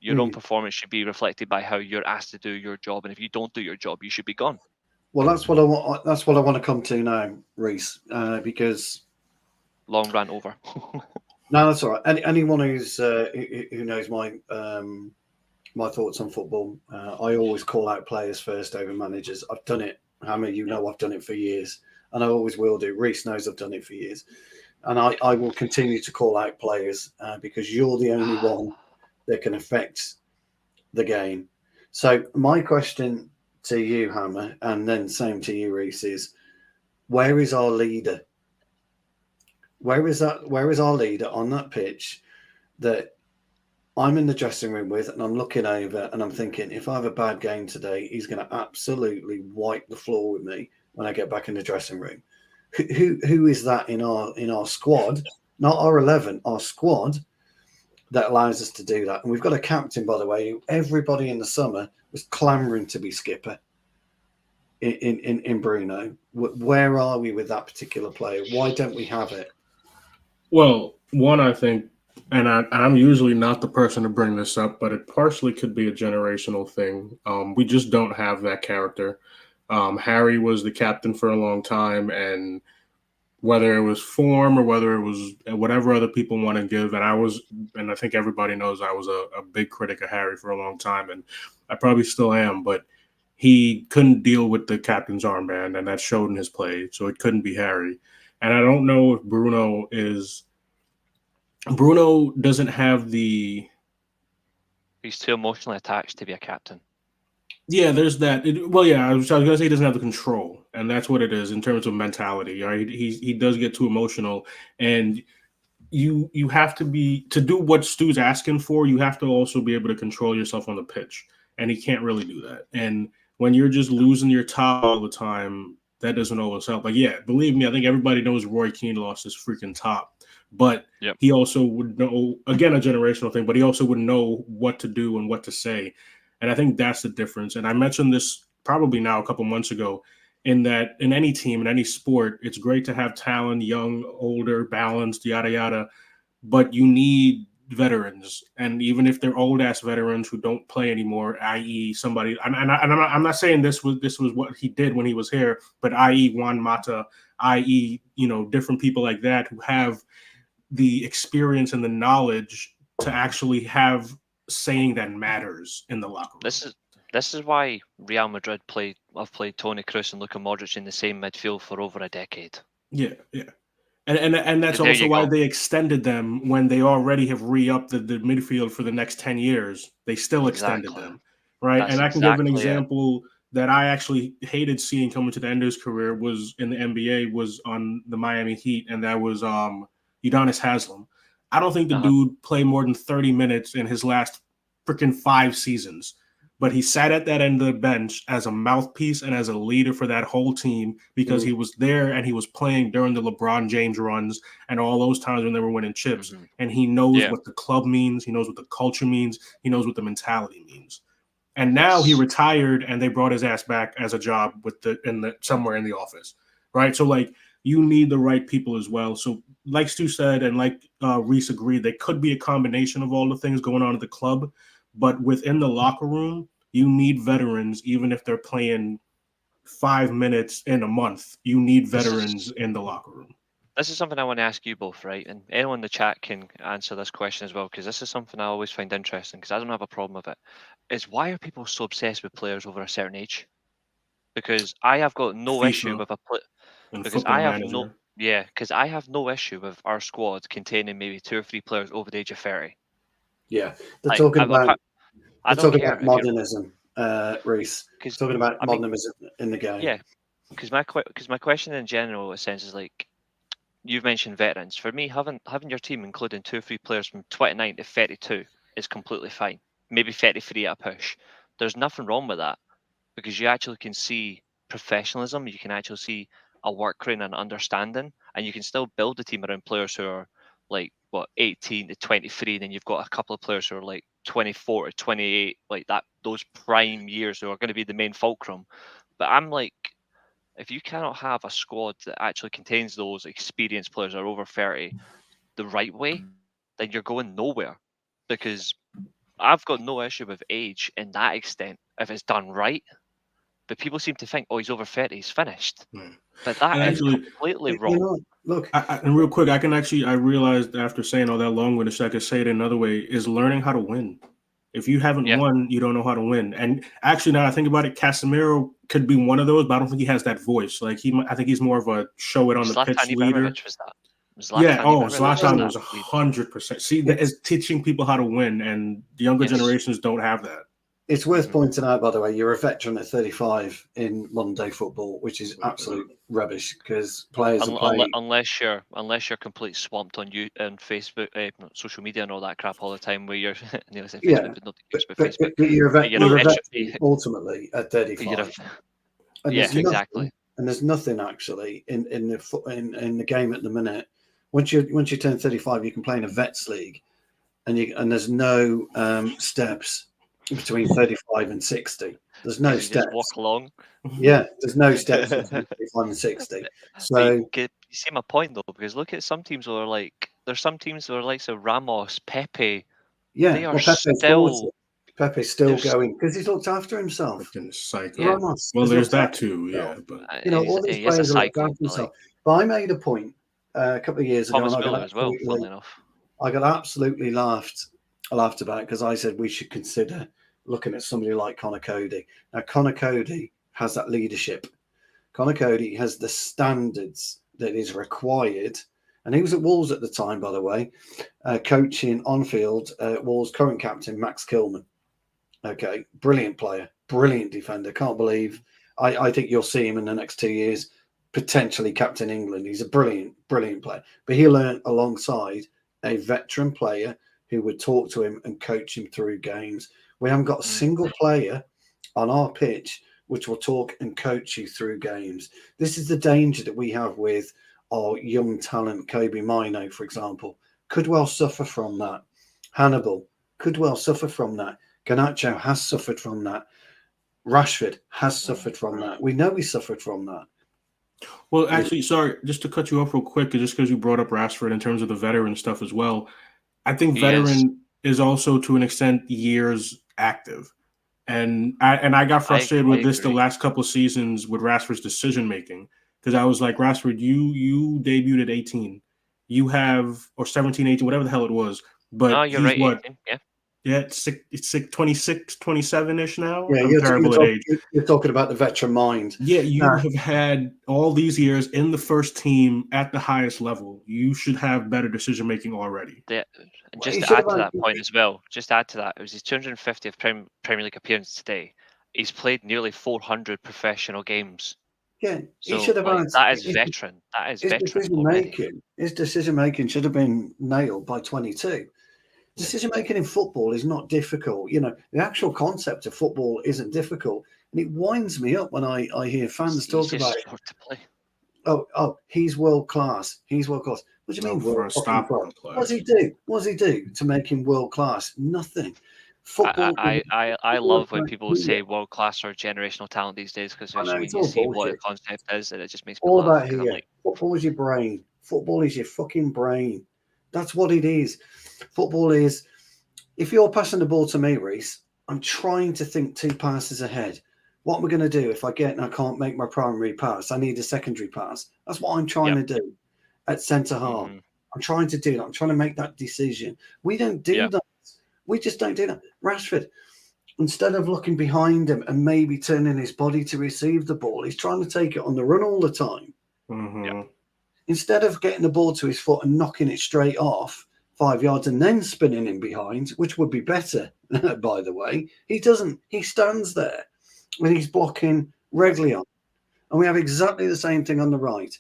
your own performance should be reflected by how you're asked to do your job, and if you don't do your job, you should be gone. Well, that's what I want. That's what I want to come to now, Reese, because long rant over. No, that's all right. Anyone who knows my my thoughts on football. I always call out players first over managers. I've done it. Hammer, you know I've done it for years, and I always will do. Reese knows I've done it for years. And I will continue to call out players because you're the only one that can affect the game. So my question to you, Hammer, and then same to you, Reese, is where is our leader? Where is our leader on that pitch that I'm in the dressing room with, and I'm looking over and I'm thinking, if I have a bad game today, he's going to absolutely wipe the floor with me when I get back in the dressing room. Who is that in our squad? Not our 11, our squad that allows us to do that. And we've got a captain, by the way, who everybody in the summer was clamouring to be skipper in Bruno. Where are we with that particular player? Why don't we have it? Well, one, I think, and I'm usually not the person to bring this up, but it partially could be a generational thing. We just don't have that character. Harry was the captain for a long time, and whether it was form or whether it was whatever other people want to give, and I think everybody knows I was a big critic of Harry for a long time, and I probably still am, but he couldn't deal with the captain's armband, and that showed in his play, so it couldn't be Harry. And I don't know if Bruno doesn't have the... He's too emotionally attached to be a captain. Yeah, there's that. I was going to say he doesn't have the control, and that's what it is in terms of mentality. Right? He does get too emotional, and you have to do what Stu's asking for. You have to also be able to control yourself on the pitch, and he can't really do that. And when you're just losing your top all the time, that doesn't always help. Like, yeah, believe me, I think everybody knows Roy Keane lost his freaking top. But He also would know, again, a generational thing, but he also would know what to do and what to say. And I think that's the difference. And I mentioned this probably now a couple months ago, in that in any team, in any sport, it's great to have talent, young, older, balanced, yada, yada. But you need veterans. And even if they're old-ass veterans who don't play anymore, i.e. somebody, I'm not saying this was what he did when he was here, but i.e. Juan Mata, i.e. different people like that who have the experience and the knowledge to actually have saying that matters in the locker room. This is why Real Madrid have played Toni Kroos and Luka Modric in the same midfield for over a decade. Yeah. And that's also why they extended them when they already have re-upped the midfield for the next 10 years. They still extended them, right? That's and I can give an example that I actually hated seeing coming to the end of his career was in the NBA, was on the Miami Heat, and that was Udonis Haslem. I don't think the dude played more than 30 minutes in his last freaking 5 seasons. But he sat at that end of the bench as a mouthpiece and as a leader for that whole team because he was there and he was playing during the LeBron James runs and all those times when they were winning chips. Mm-hmm. And he knows what the club means. He knows what the culture means. He knows what the mentality means. And now he retired and they brought his ass back as a job somewhere in the office, right? So like you need the right people as well. So like Stu said and like Reese agreed, there could be a combination of all the things going on at the club. But within the locker room, you need veterans, even if they're playing 5 minutes in a month. You need veterans in the locker room. This is something I want to ask you both, right? And anyone in the chat can answer this question as well, because this is something I always find interesting, because I don't have a problem with it. Is why are people so obsessed with players over a certain age? Because I have got no issue with a player. Because I have because I have no issue with our squad containing maybe 2 or 3 players over the age of 30. Yeah, they're talking about modernism, Reese. Talking about modernism in the game. Yeah, because my question in general, in a sense, is like you've mentioned veterans. For me, having your team including 2 or 3 players from 29 to 32 is completely fine. Maybe 33 at a push. There's nothing wrong with that because you actually can see professionalism. You can actually see a work rate and understanding, and you can still build a team around players who are like 18 to 23, and then you've got a couple of players who are like 24 to 28, like that, those prime years who are going to be the main fulcrum. But I'm like, if you cannot have a squad that actually contains those experienced players that are over 30 the right way, then you're going nowhere. Because I've got no issue with age in that extent if it's done right. But people seem to think, oh, he's over 30, he's finished. But that is completely wrong. Look, and real quick, I realized after saying all that long-winded shit, I could say it another way, is learning how to win. If you haven't won, you don't know how to win. And actually, now I think about it, Casemiro could be one of those, but I don't think he has that voice. Like I think he's more of a show it on the pitch leader. Was that? Zlatan was 100%. See, that is teaching people how to win, and the younger generations don't have that. It's worth pointing out, by the way, you're a veteran at 35 in modern day football, which is absolute rubbish because players unless you're completely swamped on Facebook, social media, and all that crap all the time, where you're Facebook, but you're a veteran ultimately at 35. Exactly. And there's nothing actually in the game at the minute. Once you turn 35, you can play in a vets league, and there's no steps between 35 and 60. There's no steps. Just walk along. Yeah, there's no steps between 35 and 60. So you see my point though, because look at some teams where there's some teams where like Ramos, Pepe. Yeah, they are Pepe's still going because he's looked after himself. Ramos, well, there's that too. Yeah, but all these players are looked after themselves. But I made a point a couple of years ago, and I got absolutely laughed about it because I said we should consider looking at somebody like Connor Cody. Now, Connor Cody has that leadership. Connor Cody has the standards that is required. And he was at Wolves at the time, by the way, coaching on field Wolves' current captain, Max Kilman. Okay, brilliant player, brilliant defender. Can't believe. I think you'll see him in the next 2 years, potentially captain England. He's a brilliant player. But he learned alongside a veteran player who would talk to him and coach him through games. We haven't got a single player on our pitch which will talk and coach you through games. This is the danger that we have with our young talent. Kobe Mino, for example, could well suffer from that. Hannibal could well suffer from that. Garnacho has suffered from that. Rashford has suffered from that. We know he suffered from that. Well, actually, sorry, just to cut you off real quick, just because you brought up Rashford in terms of the veteran stuff as well. I think veteran is also, to an extent, years active. And I got frustrated with this the last couple of seasons with Rashford's decision making, because I was like, Rashford, you debuted at 18. You have, or 17, 18, whatever the hell it was. But you're right, what? 18, yeah, it's 26, 27-ish now. Yeah, I'm terrible at age. You're talking about the veteran mind. Yeah, you have had all these years in the first team at the highest level. You should have better decision making already. Yeah, and just to add to that point as well, it was his 250th Premier League appearance today. He's played nearly 400 professional games. Yeah, he should have. That is veteran. That is veteran. His decision making should have been nailed by 22. Decision making in football is not difficult. The actual concept of football isn't difficult, and it winds me up when I hear fans talk about it. To play. Oh, he's world class. He's world class. What do you mean world class? What does he do? What does he do to make him world class? Nothing. Football. I love when people say world class or generational talent these days, because when you see what the concept is, and it just makes me all laugh. about here. Football is your brain. Football is your fucking brain. That's what it is. Football is, if you're passing the ball to me, Reese, I'm trying to think 2 passes ahead. What am I going to do if I can't make my primary pass? I need a secondary pass. That's what I'm trying to do at centre half. I'm trying to do that. I'm trying to make that decision. We don't do that. We just don't do that. Rashford, instead of looking behind him and maybe turning his body to receive the ball, he's trying to take it on the run all the time. Instead of getting the ball to his foot and knocking it straight off 5 yards and then spinning him behind, which would be better, by the way, he doesn't. He stands there and he's blocking Reguilón. And we have exactly the same thing on the right.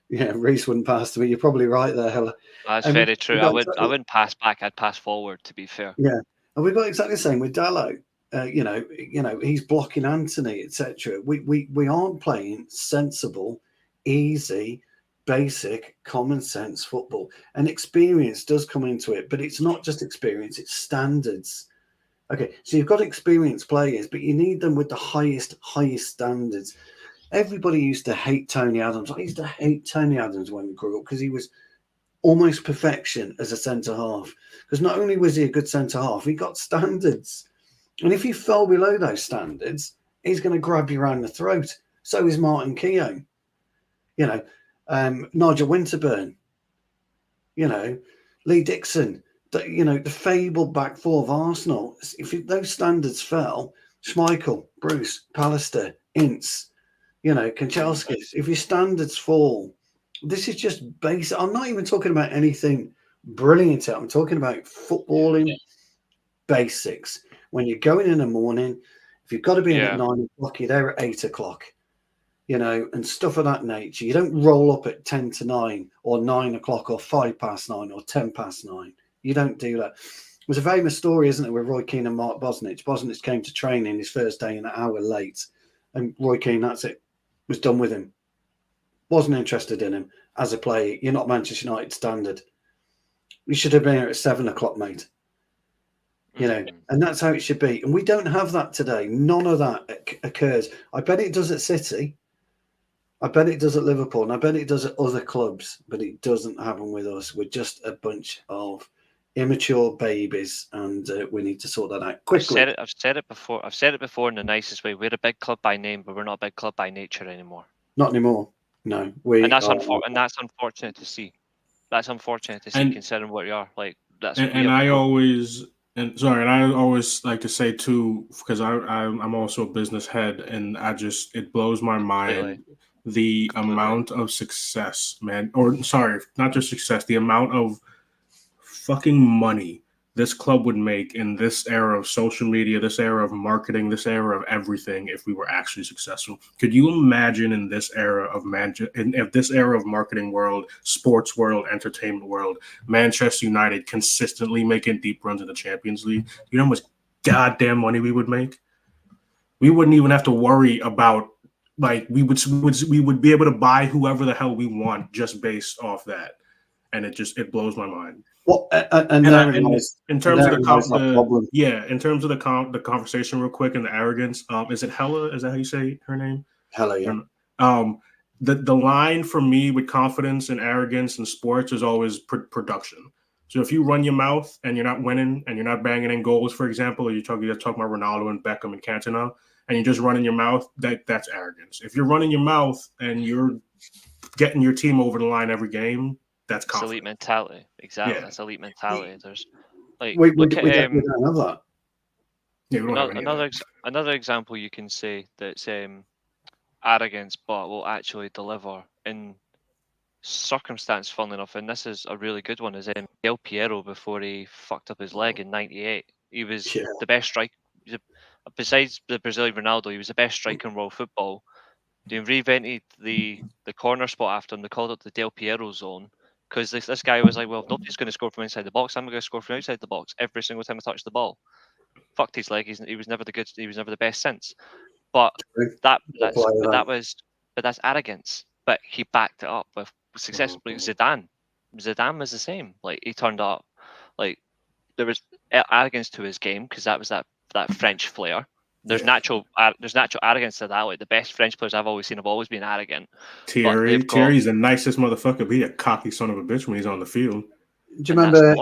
Yeah, Reese wouldn't pass to me. You're probably right there, Hella. That's very true. I wouldn't pass back. I'd pass forward, to be fair. Yeah, and we've got exactly the same with Dalot. He's blocking Anthony, etc. We aren't playing sensible, easy, basic, common sense football. And experience does come into it, but it's not just experience; it's standards. Okay, so you've got experienced players, but you need them with the highest standards. Everybody used to hate Tony Adams. I used to hate Tony Adams when we grew up because he was almost perfection as a centre-half. Because not only was he a good centre-half, he got standards. And if you fell below those standards, he's going to grab you around the throat. So is Martin Keown. Nigel Winterburn. Lee Dixon. the fabled back four of Arsenal. If those standards fell, Schmeichel, Bruce, Pallister, Ince, Kanchelskis. If your standards fall, this is just basic. I'm not even talking about anything brilliant. I'm talking about footballing basics. When you're going in the morning, if you've got to be in at 9 o'clock, you're there at 8 o'clock. And stuff of that nature. You don't roll up at 10 to 9 or 9 o'clock or 5 past 9 or 10 past 9. You don't do that. There's a famous story, isn't it, with Roy Keane and Mark Bosnich. Bosnich came to training his first day an hour late, and Roy Keane, that's it, was done with him. Wasn't interested in him as a player. You're not Manchester United standard. You should have been here at 7 o'clock, mate. And that's how it should be. And we don't have that today. None of that occurs. I bet it does at City. I bet it does at Liverpool, and I bet it does at other clubs, but it doesn't happen with us. We're just a bunch of immature babies, and we need to sort that out quickly. I've said it before. I've said it before in the nicest way. We're a big club by name, but we're not a big club by nature anymore. Not anymore. No, and that's unfortunate to see. That's unfortunate to see, considering what you are like. That's I always like to say too, because I'm also a business head, and it blows my mind the amount of success, man, or sorry, not just success, the amount of fucking money this club would make in this era of social media, this era of marketing, this era of everything if we were actually successful. Could you imagine in this era of marketing world, sports world, entertainment world, Manchester United consistently making deep runs in the Champions League? You know how much goddamn money we would make? We wouldn't even have to worry about, like, we would be able to buy whoever the hell we want just based off that. And it blows my mind. Well, in terms of the conversation, real quick, and the arrogance, is it Hella? Is that how you say her name? Hella, yeah. The line for me with confidence and arrogance in sports is always production. So if you run your mouth and you're not winning and you're not banging in goals, for example, or you're talking about Ronaldo and Beckham and Cantona, and you're just running your mouth, that's arrogance. If you're running your mouth and you're getting your team over the line every game, that's confidence. Elite mentality. Exactly. Yeah. That's elite mentality. There's like we don't have that. Yeah, another example you can say that's arrogance, but will actually deliver in circumstance, funnily enough, and this is a really good one, is Del Piero before he fucked up his leg in '98. He was the best striker. Besides the Brazilian Ronaldo, he was the best striker in world football. They reinvented the corner spot after him. They called it the Del Piero zone, because this guy was like, well, nobody's going to score from inside the box. I'm going to score from outside the box every single time I touch the ball. Fucked his leg. He was never the best since. But that's arrogance. But he backed it up with successfully. Zidane was the same. Like, he turned up. Like, there was arrogance to his game, because that was that French flair. There's natural arrogance to that. Like, the best French players I've always seen have always been arrogant. Thierry's the nicest motherfucker, but he's a cocky son of a bitch when he's on the field. Do you remember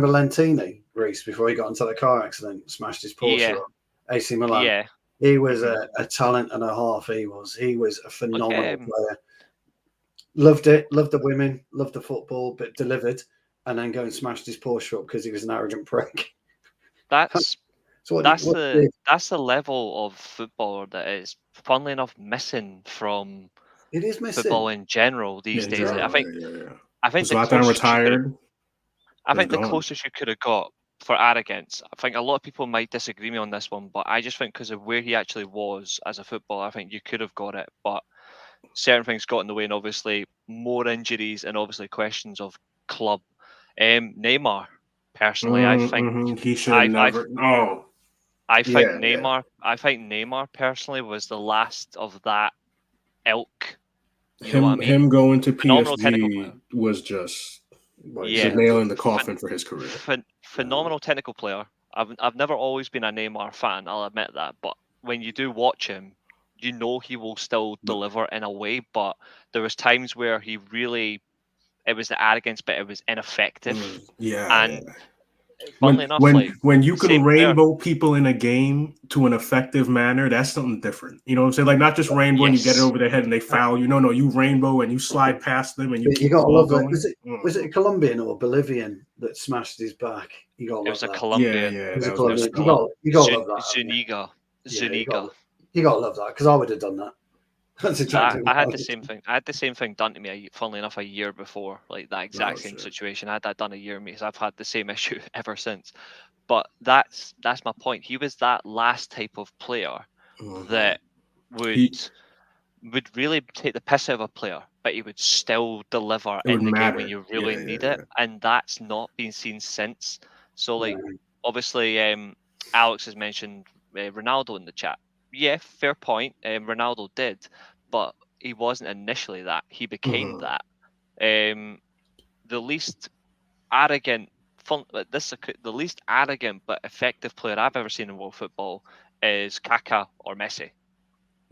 Lentini, Reese, before he got into the car accident, smashed his Porsche on AC Milan? Yeah. He was a talent and a half. He was a phenomenal player. Loved it, loved the women, loved the football, but delivered, and then go and smashed his Porsche up because he was an arrogant prick. That's the level of footballer that is, funnily enough, missing from football in general these days. I think Zlatan retired. I think the closest you could have got for arrogance, I think a lot of people might disagree with me on this one, but I just think because of where he actually was as a footballer, I think you could have got it, but certain things got in the way, and obviously more injuries and obviously questions of club. Neymar, personally, I think he should never. I think Neymar personally was the last of that ilk. Him going to PSG was just the nail in the coffin for his career. Phenomenal technical player. I've never always been a Neymar fan, I'll admit that, but when you do watch him, you know he will still deliver in a way, but there was times where it was the arrogance, but it was ineffective. funnily enough, when you can same player. rainbow people in a game to an effective manner, that's something different. You know what I'm saying? Like not just rainbow and you get it over their head and they foul you. No, you rainbow and you slide past them and you keep got the to ball love that. going. Was it a Colombian or Bolivian that smashed his back? You got to It was a Colombian. Yeah, it was a that Colombian. was You got to love that. Zuniga. You got to love that because I would have done that. That's exactly. I had the same thing. I had the same thing done to me. Funnily enough, a year before, like that exact same situation. I had that done a year because I've had the same issue ever since. But that's my point. He was that last type of player that would really take the piss out of a player, but he would still deliver in the game when you really need it, and that's not been seen since. So, like, obviously, Alex has mentioned Ronaldo in the chat. Yeah, fair point. Ronaldo did, but he wasn't initially that. He became that. The least arrogant, the least arrogant but effective player I've ever seen in world football is Kaká or Messi.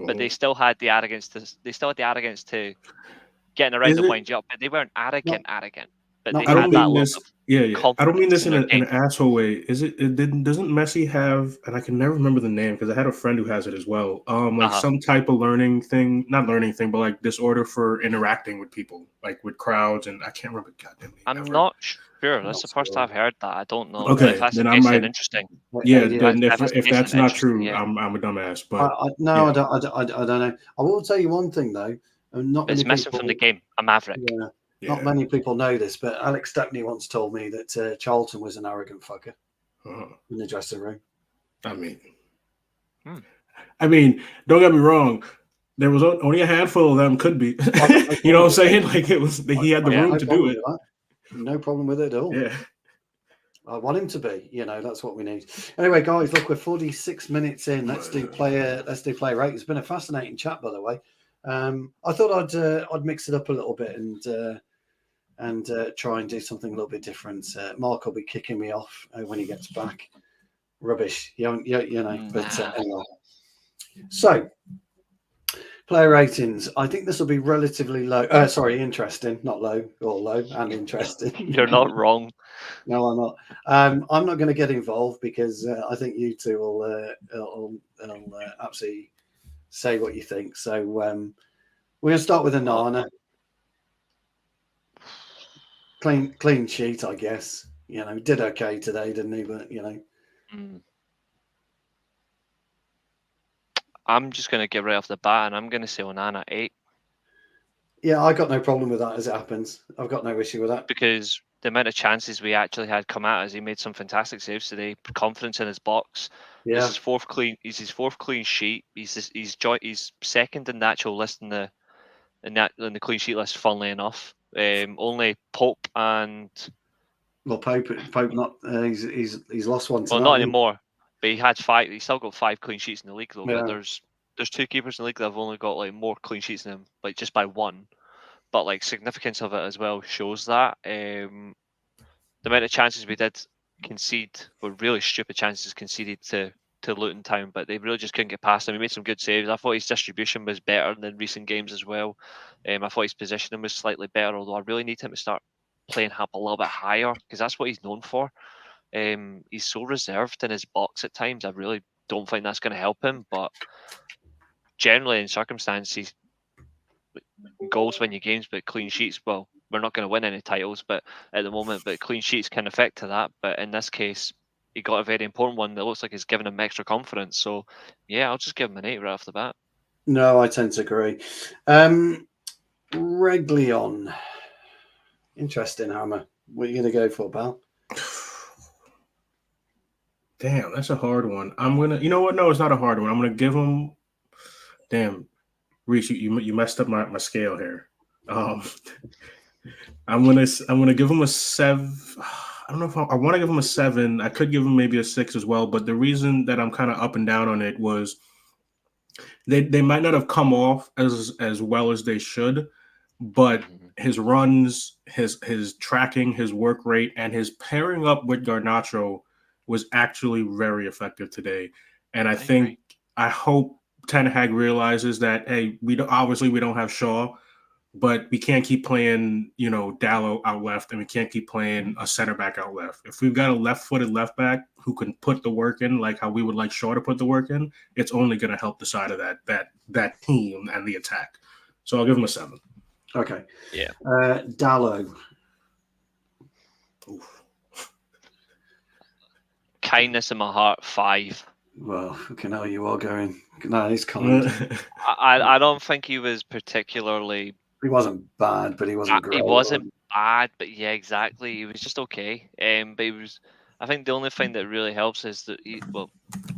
But they still had the arrogance to getting around and wind you up. But they weren't arrogant. But they had that look of I don't mean this in an asshole way. Doesn't Messi have, and I can never remember the name because I had a friend who has it as well. Some type of not learning thing, but like disorder for interacting with people, like with crowds, and I can't remember. Goddamn name. I'm not sure. That's the first I've heard that. I don't know. Okay, if that's then the I case, might. then interesting. Yeah, then if that's not true, yeah. I'm a dumbass. But I don't know. I will tell you one thing though. It's missing from the game. A maverick. Yeah. Not many people know this, but Alex Stepney once told me that Charlton was an arrogant fucker in the dressing room. I mean, don't get me wrong. There was only a handful of them could be. You know what I'm saying? Like it was. He had the room to do it. No problem with it at all. Yeah. I want him to be. That's what we need. Anyway, guys, look, we're 46 minutes in. Let's do player rate. It's been a fascinating chat, by the way. I thought I'd mix it up a little bit and try and do something a little bit different. Mark will be kicking me off when he gets back. Rubbish, But anyway. So, player ratings. I think this will be relatively low. Interesting, not low, or low and interesting. You're not wrong. No, I'm not. I'm not going to get involved because I think you two will absolutely say what you think. So we're going to start with Onana. Clean sheet, I guess. Did okay today, didn't he? But I'm just going to get right off the bat, and I'm going to say Onana 8. Yeah, I got no problem with that as it happens. I've got no issue with that because the amount of chances we actually had come at us, he made some fantastic saves today. Confidence in his box. Yeah, this is He's his fourth clean sheet. He's second in the actual list in the clean sheet list. Funnily enough, only Pope and Pope not he's lost one. Well, not anymore. But he had 5. He's still got 5 clean sheets in the league though. Yeah. But there's 2 keepers in the league that have only got like more clean sheets than him, like just by 1. But like significance of it as well shows that the amount of chances we did concede were really stupid chances conceded to Luton Town, but they really just couldn't get past him. He made some good saves. I thought his distribution was better than recent games as well. I thought his positioning was slightly better, although I really need him to start playing up a little bit higher because that's what he's known for. He's so reserved in his box at times. I really don't think that's going to help him, but generally in circumstances, goals win you games, but clean sheets, well, we're not going to win any titles, but at the moment, but clean sheets can affect to that. But in this case, he got a very important one that looks like it's given him extra confidence. So yeah, I'll just give him an 8 right off the bat. No, I tend to agree. Reguilón. Interesting, Hammer. What are you going to go for, pal? Damn, that's a hard one. You know what? No, it's not a hard one. I'm gonna give him. Damn, Reese, you messed up my scale here. I'm gonna give him a 7. I don't know if I want to give him a 7. I could give him maybe a 6 as well. But the reason that I'm kind of up and down on it was they might not have come off as well as they should, but his runs, his tracking, his work rate, and his pairing up with Garnacho was actually very effective today. And I hope Ten Hag realizes that, hey, we don't have Shaw, but we can't keep playing, Dallo out left, and we can't keep playing a center back out left. If we've got a left-footed left back who can put the work in, like how we would like Shaw to put the work in, it's only going to help the side of that team and the attack. So I'll give him a 7. Okay. Yeah. Dallo. Oof. Kindness in my heart, 5. Well, fucking hell, you are going. No, he's kind. I don't think he was particularly. He wasn't bad, but he wasn't great. He wasn't bad, but yeah, exactly. He was just okay. But he was. I think the only thing that really helps is that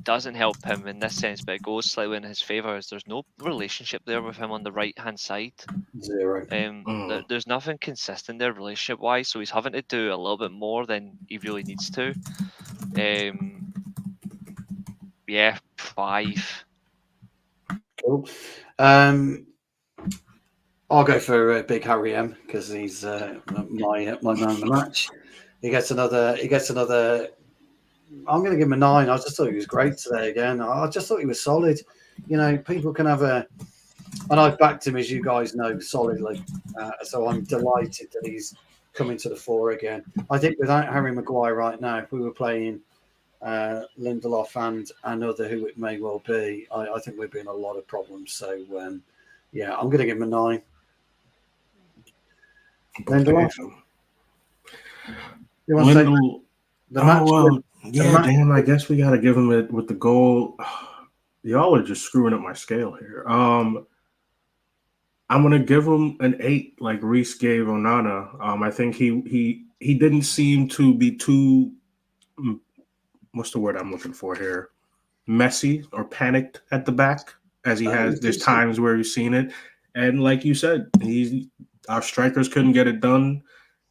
doesn't help him in this sense, but it goes slightly in his favour. Is there's no relationship there with him on the right hand side. 0. There's nothing consistent there relationship wise, so he's having to do a little bit more than he really needs to. Yeah, 5. Cool. I'll go for Big Harry M because he's my man of the match. He gets another. I'm going to give him a 9. I just thought he was great today again. I just thought he was solid. People can have and I've backed him, as you guys know, solidly. So I'm delighted that he's coming to the fore again. I think without Harry Maguire right now, if we were playing Lindelof and another who it may well be, I think we'd be in a lot of problems. So, yeah, I'm going to give him a 9. Lindelof. You want to say the match? Damn, I guess we got to give him it with the goal. Y'all are just screwing up my scale here. I'm going to give him an 8 like Reese gave Onana. I think he didn't seem to be too, what's the word I'm looking for here? Messy or panicked at the back as he has. There's times where you've seen it. And like you said, our strikers couldn't get it done.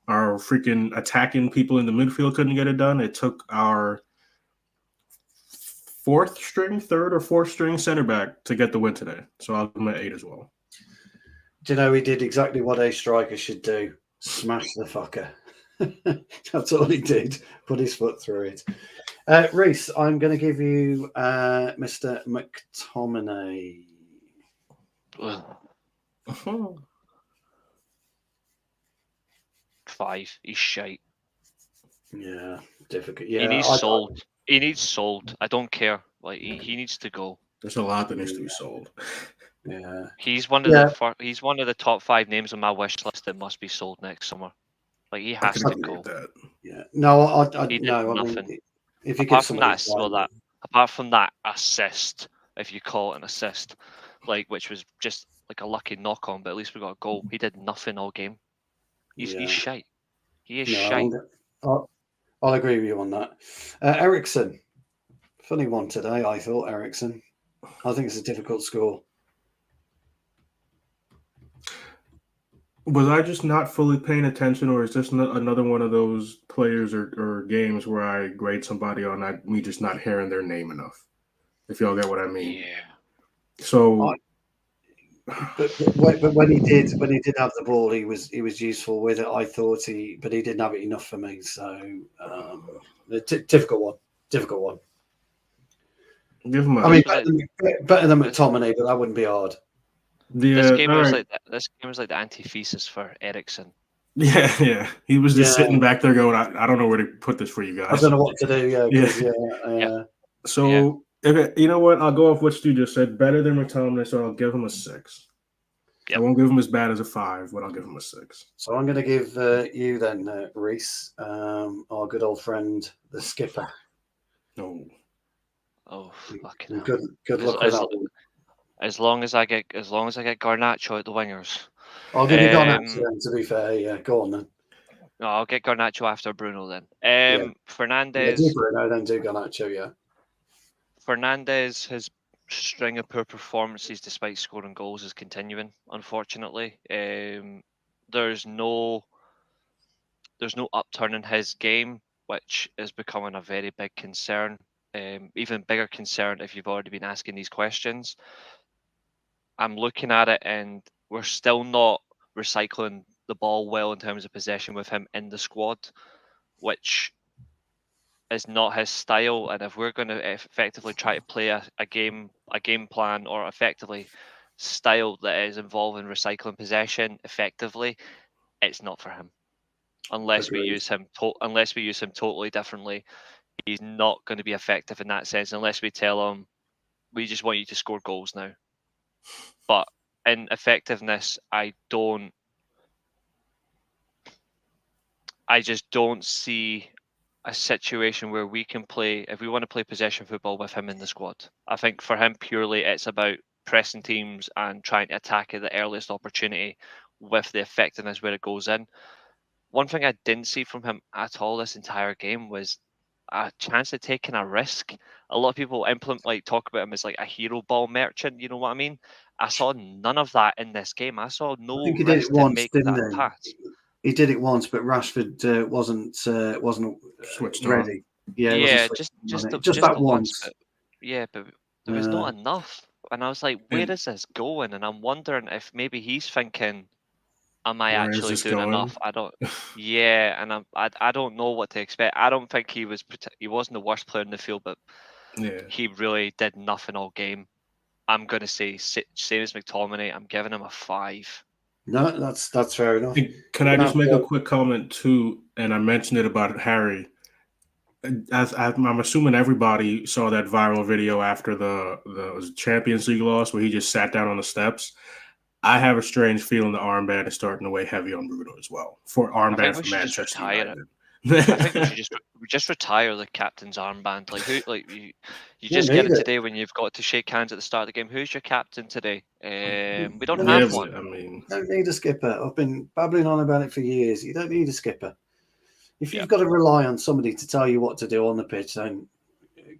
Our freaking attacking people in the midfield couldn't get it done. It took our third or fourth string center back to get the win today. So I'll give him an 8 as well. Do you know he did exactly what a striker should do? Smash the fucker. That's all he did. Put his foot through it. Reese, I'm going to give you Mr. McTominay. 5. He's shite. Yeah, difficult. Yeah, he needs sold. He needs sold. I don't care. Like he needs to go. There's a lot that needs to be sold. Yeah, he's one of the top 5 names on my wish list that must be sold next summer. Like he has to go. Yeah, no, he did nothing. I mean, if you apart from that assist, if you call it an assist, which was just like a lucky knock on, but at least we got a goal. He did nothing all game. He's shite. He is shite. I'll agree with you on that. Ericsson, funny one today. I thought Ericsson. I think it's a difficult score. Was I just not fully paying attention, or is this another one of those players or games where I grade somebody on me just not hearing their name enough? If y'all get what I mean. Yeah. So. But when he did have the ball, he was useful with it. I thought but he didn't have it enough for me. So difficult one. Give him better than McTominay, but that wouldn't be hard. This game was like the antithesis for Ericsson. Yeah. He was just sitting back there going, I don't know where to put this for you guys. I don't know what to do. So. If you know what, I'll go off what Stu just said. Better than McTominay, so I'll give him a 6. Yep. I won't give him as bad as a 5, but I'll give him a 6. So I'm going to give you then, Reese, our good old friend, the skipper. Oh, fucking hell. Good luck with that one. As long as I get Garnacho at the wingers. I'll give you Garnacho then, to be fair. Yeah, go on then. No, I'll get Garnacho after Bruno then. Fernandez. Do Bruno, then do Garnacho, yeah. Fernandez, his string of poor performances despite scoring goals is continuing, unfortunately. There's no upturn in his game, which is becoming a very big concern. Even bigger concern if you've already been asking these questions. I'm looking at it and we're still not recycling the ball well in terms of possession with him in the squad, which is not his style. And if we're going to effectively try to play a game plan, or effectively style that is involving recycling possession effectively, it's not for him. Unless we Agreed. use him totally differently, he's not going to be effective in that sense. Unless we tell him, we just want you to score goals now. But in effectiveness, I just don't see a situation where we can play, if we want to play possession football with him in the squad. I think for him purely it's about pressing teams and trying to attack at the earliest opportunity with the effectiveness where it goes in. One thing I didn't see from him at all this entire game was a chance of taking a risk. A lot of people talk about him as like a hero ball merchant, you know what I mean? I saw none of that in this game. I saw I no think he did it risk to once, make didn't that he? pass. He did it once, but Rashford wasn't Switched on. ready. Yeah, he Yeah, wasn't just just the that once, once. but yeah, but there was not enough. And I was like, where And is this going? And I'm wondering if maybe he's thinking, am I where is actually this doing going? enough? I don't. Yeah, and I don't know what to expect. I don't think he wasn't the worst player in the field, but Yeah. he really did nothing all game. I'm gonna say same as McTominay. I'm giving him a 5. No, that's fair enough. Can I just make a quick comment too? And I mentioned it about Harry. I'm assuming everybody saw that viral video after the Champions League loss where he just sat down on the steps. I have a strange feeling the armband is starting to weigh heavy on Bruno as well. For I think armband we for should just Manchester retire United. it. I think we should just retire the captain's armband. Like you just get need it it. today when you've got to shake hands at the start of the game. Who's your captain today? We don't Yeah, have but, one. I mean, You don't need a skipper. I've been babbling on about it for years. You don't need a skipper. If Yeah. you've got to rely on somebody to tell you what to do on the pitch, then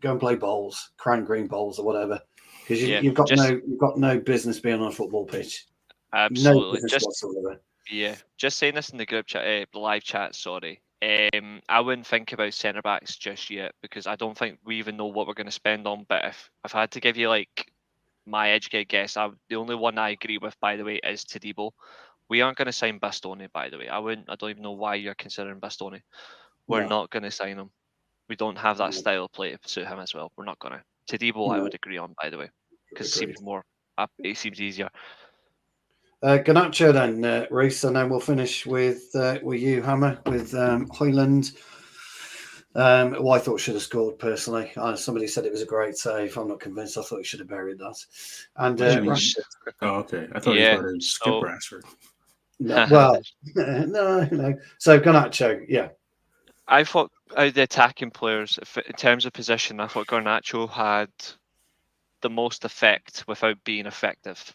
go and play bowls, cran green bowls or whatever, because Yeah, you've got no business being on a football pitch. No absolutely. business whatsoever. Yeah, just saying this in the group chat, the live chat. Sorry, I wouldn't think about centre backs just yet because I don't think we even know what we're going to spend on. But if I had to give you like my educated guess, the only one I agree with, by the way, is Tadibo. We aren't going to sign Bastoni, by the way. I don't even know why you're considering Bastoni. We're No. not going to sign him. We don't have that No. style of play to suit him as well. We're not going to. Tadibo, I No. would agree on, by the way, because it Agreed. seems more. It seems easier. Garnacho then, Reese, and then we'll finish with you, Hammer, with Hoyland. Who I thought should have scored personally. Somebody said it was a great save. I'm not convinced. I thought he should have buried that. And Rashford. oh, okay. I thought Yeah, you wanted to skip Rashford. No, well, no. So Garnacho, yeah. I thought out of the attacking players, in terms of position, I thought Garnacho had the most effect without being effective.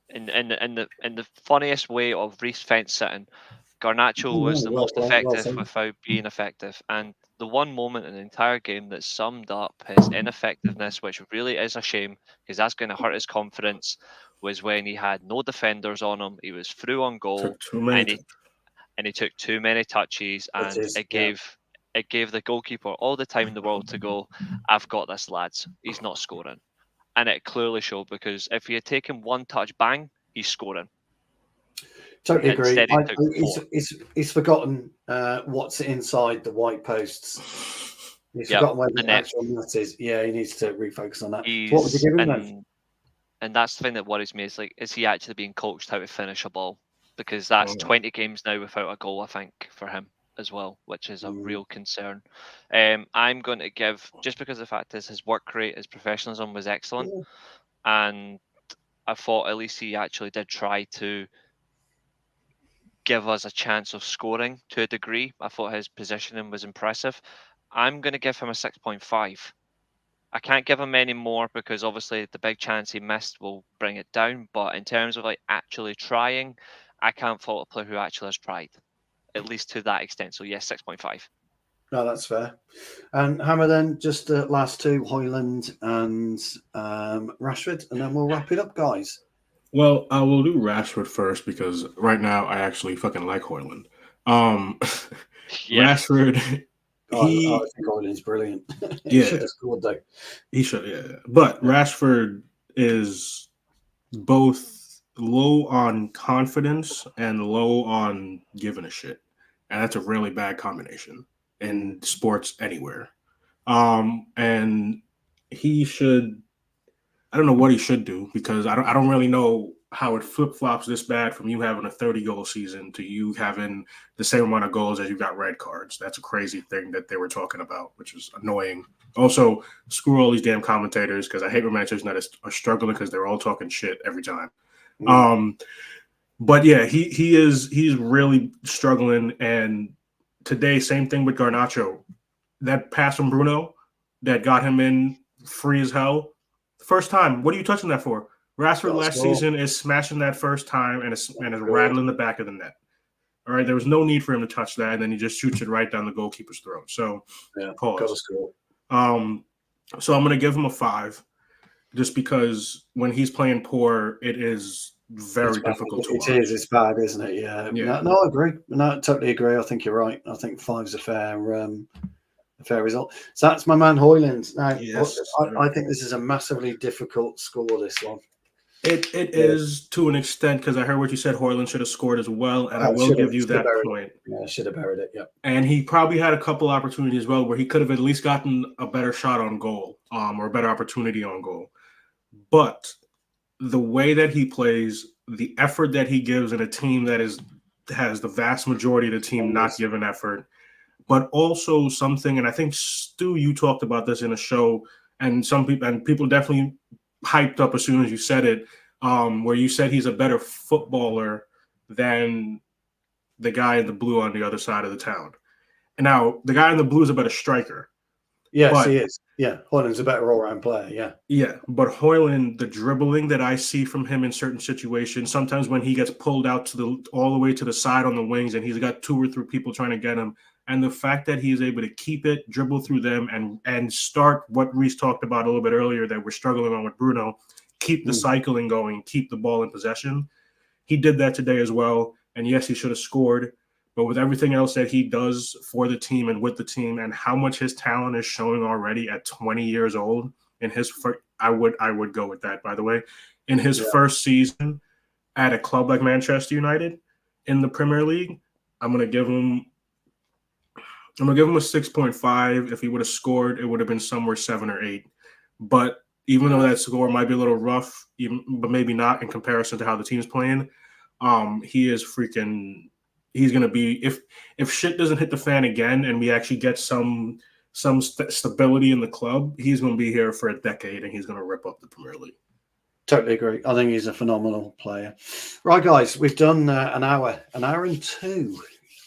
In the funniest way of Reece fence sitting, Garnacho was the most effective without being effective. And the one moment in the entire game that summed up his ineffectiveness, which really is a shame because that's going to hurt his confidence, was when he had no defenders on him. He was through on goal, and he took too many touches, and it gave the goalkeeper all the time in the world to go, I've got this, lads. He's not scoring. And it clearly showed because if he had taken one touch, bang, he's scoring. Totally agree. Instead, he's forgotten what's inside the white posts. He's forgotten where the actual net is. Yeah, he needs to refocus on that. So what would you give him then? And that's the thing that worries me is he actually being coached how to finish a ball? Because that's 20 games now without a goal, I think, for him as well, which is a real concern. I'm going to give, just because the fact is his work rate, his professionalism was excellent. And I thought at least he actually did try to give us a chance of scoring to a degree. I thought his positioning was impressive. I'm going to give him a 6.5. I can't give him any more because obviously the big chance he missed will bring it down. But in terms of like actually trying, I can't fault a player who actually has tried, at least to that extent. So yes, 6.5. No, that's fair. And Hammer then, just last two, Hoyland and Rashford, and then we'll wrap it up, guys. Well, I will do Rashford first because right now I actually fucking like Hoyland. Rashford, I think Hoyland's brilliant. He should have scored though. He should, yeah. But Rashford is both low on confidence and low on giving a shit. And that's a really bad combination in sports anywhere. And he should I don't know what he should do, because I don't really know how it flip-flops this bad from you having a 30-goal season to you having the same amount of goals as you got red cards. That's a crazy thing that they were talking about, which is annoying. Also, screw all these damn commentators, because I hate when Manchester United are struggling because they're all talking shit every time. But yeah, he's really struggling. And today, same thing with Garnacho. That pass from Bruno that got him in free as hell. First time. What are you touching that for? Rashford last season is smashing that first time and is rattling the back of the net. All right, there was no need for him to touch that, and then he just shoots it right down the goalkeeper's throat. So, pause. So I'm going to give him a 5, just because when he's playing poor, it is very difficult to watch. It is. It's bad, isn't it? Yeah. No, I agree. No, I totally agree. I think you're right. I think 5's a fair result. So that's my man Hoyland. Now, yes, I think this is a massively difficult score, this one. It is to an extent, because I heard what you said. Hoyland should have scored as well, and I will give you that point. Yeah, should have buried it, yeah. And he probably had a couple opportunities as well where he could have at least gotten a better shot on goal, or a better opportunity on goal. But the way that he plays, the effort that he gives in a team that has the vast majority of the team not giving effort, but also something, and I think, Stu, you talked about this in a show, and people definitely hyped up as soon as you said it, where you said he's a better footballer than the guy in the blue on the other side of the town. And now, the guy in the blue is a better striker. Yes, he is. Yeah, Hoyland's a better all-round player, yeah. Yeah, but Hoyland, the dribbling that I see from him in certain situations, sometimes when he gets pulled out all the way to the side on the wings and he's got 2 or 3 people trying to get him, and the fact that he's able to keep it, dribble through them, and start what Reece talked about a little bit earlier that we're struggling on with Bruno, keep the cycling going, keep the ball in possession. He did that today as well, and yes, he should have scored. But with everything else that he does for the team and with the team, and how much his talent is showing already at 20 years old, in his I would go with that, by the way, in his first season at a club like Manchester United in the Premier League, I'm gonna give him a 6.5. If he would have scored, it would have been somewhere 7 or 8. But even though that score might be a little rough, but maybe not in comparison to how the team's playing, he's going to be, if shit doesn't hit the fan again and we actually get some stability in the club, he's going to be here for a decade and he's going to rip up the Premier League. Totally agree. I think he's a phenomenal player. Right, guys, we've done an hour and 2.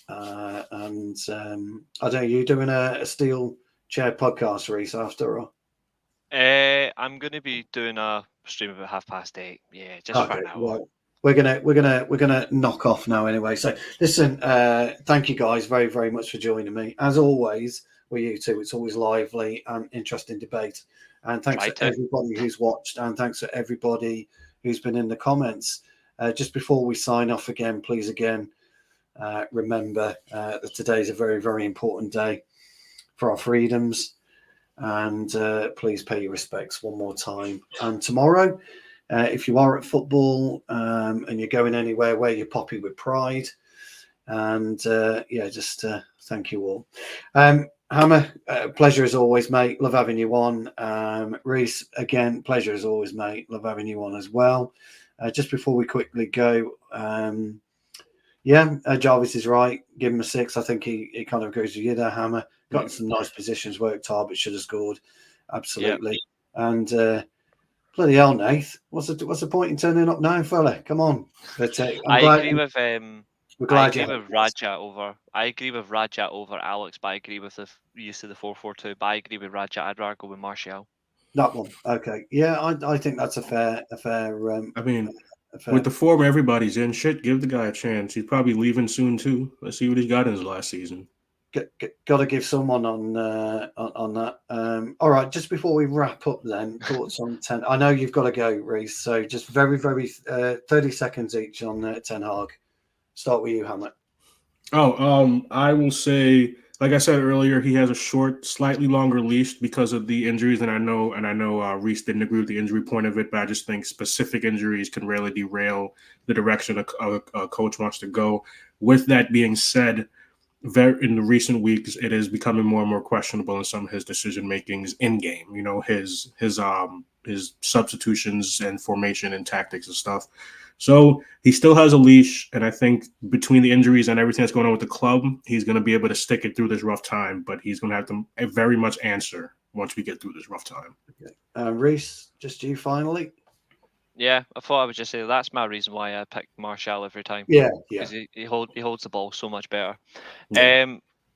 I don't know, you doing a steel chair podcast, Reece, after all? I'm going to be doing a stream about 8:30. Yeah, just for an hour. Right. We're gonna knock off now anyway. So listen, thank you guys very, very much for joining me. As always, with you two, it's always lively and interesting debate. And thanks to everybody who's watched, and thanks to everybody who's been in the comments. Just before we sign off again, please remember that today is a very, very important day for our freedoms. And please pay your respects one more time. And tomorrow, if you are at football and you're going anywhere, wear your poppy with pride. And just thank you all. Hammer, pleasure as always, mate. Love having you on. Reece, again, pleasure as always, mate. Love having you on as well. Just before we quickly go, Jarvis is right. Give him a 6. I think he kind of goes with you there, Hammer. Got in some nice positions, worked hard, but should have scored. Absolutely. Yep. And bloody hell, Nath. What's the point in turning up now, fella? Come on. But I agree with Raja over Alex, but I agree with the use of the 4-4-2. But I agree with Raja. I'd rather go with Martial. That one. Okay. Yeah, I think that's a fair with the form everybody's in, give the guy a chance. He's probably leaving soon too. Let's see what he's got in his last season. Got to give someone on that. All right, just before we wrap up, then thoughts on 10. I know you've got to go, Reece. So just very, very 30 seconds each on Ten Hag. Start with you, Hamlet. I will say, like I said earlier, he has a short, slightly longer leash because of the injuries, and I know Reece didn't agree with the injury point of it, but I just think specific injuries can really derail the direction a coach wants to go. With that being said, in the recent weeks, it is becoming more and more questionable in some of his decision makings in game. You know, his substitutions and formation and tactics and stuff. So he still has a leash, and I think between the injuries and everything that's going on with the club, he's going to be able to stick it through this rough time. But he's going to have to very much answer once we get through this rough time. Okay. Reese, just you finally. Yeah, I thought I would just say that's my reason why I pick Martial every time. Yeah, because he holds the ball so much better. Yeah.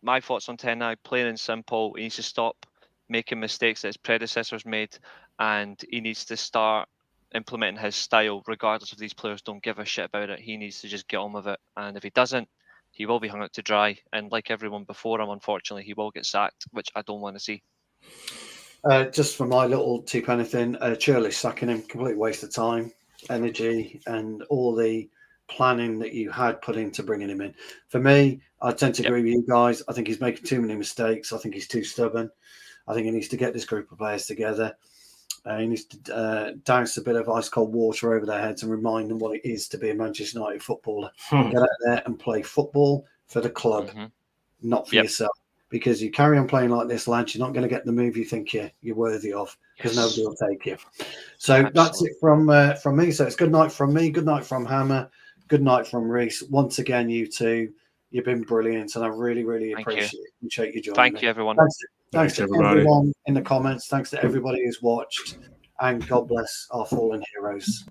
My thoughts on Ten Hag, plain and simple. He needs to stop making mistakes that his predecessors made, and he needs to start implementing his style, regardless if these players don't give a shit about it. He needs to just get on with it, and if he doesn't, he will be hung out to dry. And like everyone before him, unfortunately, he will get sacked, which I don't want to see. Just for my little two-penny thing, Churlish sacking him, complete waste of time, energy, and all the planning that you had put into bringing him in. For me, I tend to agree with you guys. I think he's making too many mistakes. I think he's too stubborn. I think he needs to get this group of players together. He needs to douse a bit of ice-cold water over their heads and remind them what it is to be a Manchester United footballer. Get out there and play football for the club, not for yourself. Because you carry on playing like this, lads, you're not going to get the move you think you're worthy of, because nobody will take you. So that's it from me. So it's good night from me, good night from Hammer, good night from Reese. Once again, you two, you've been brilliant, and I really, really appreciate you joining me. Thank you, everyone. Thanks to everyone in the comments. Thanks to everybody who's watched, and God bless our fallen heroes.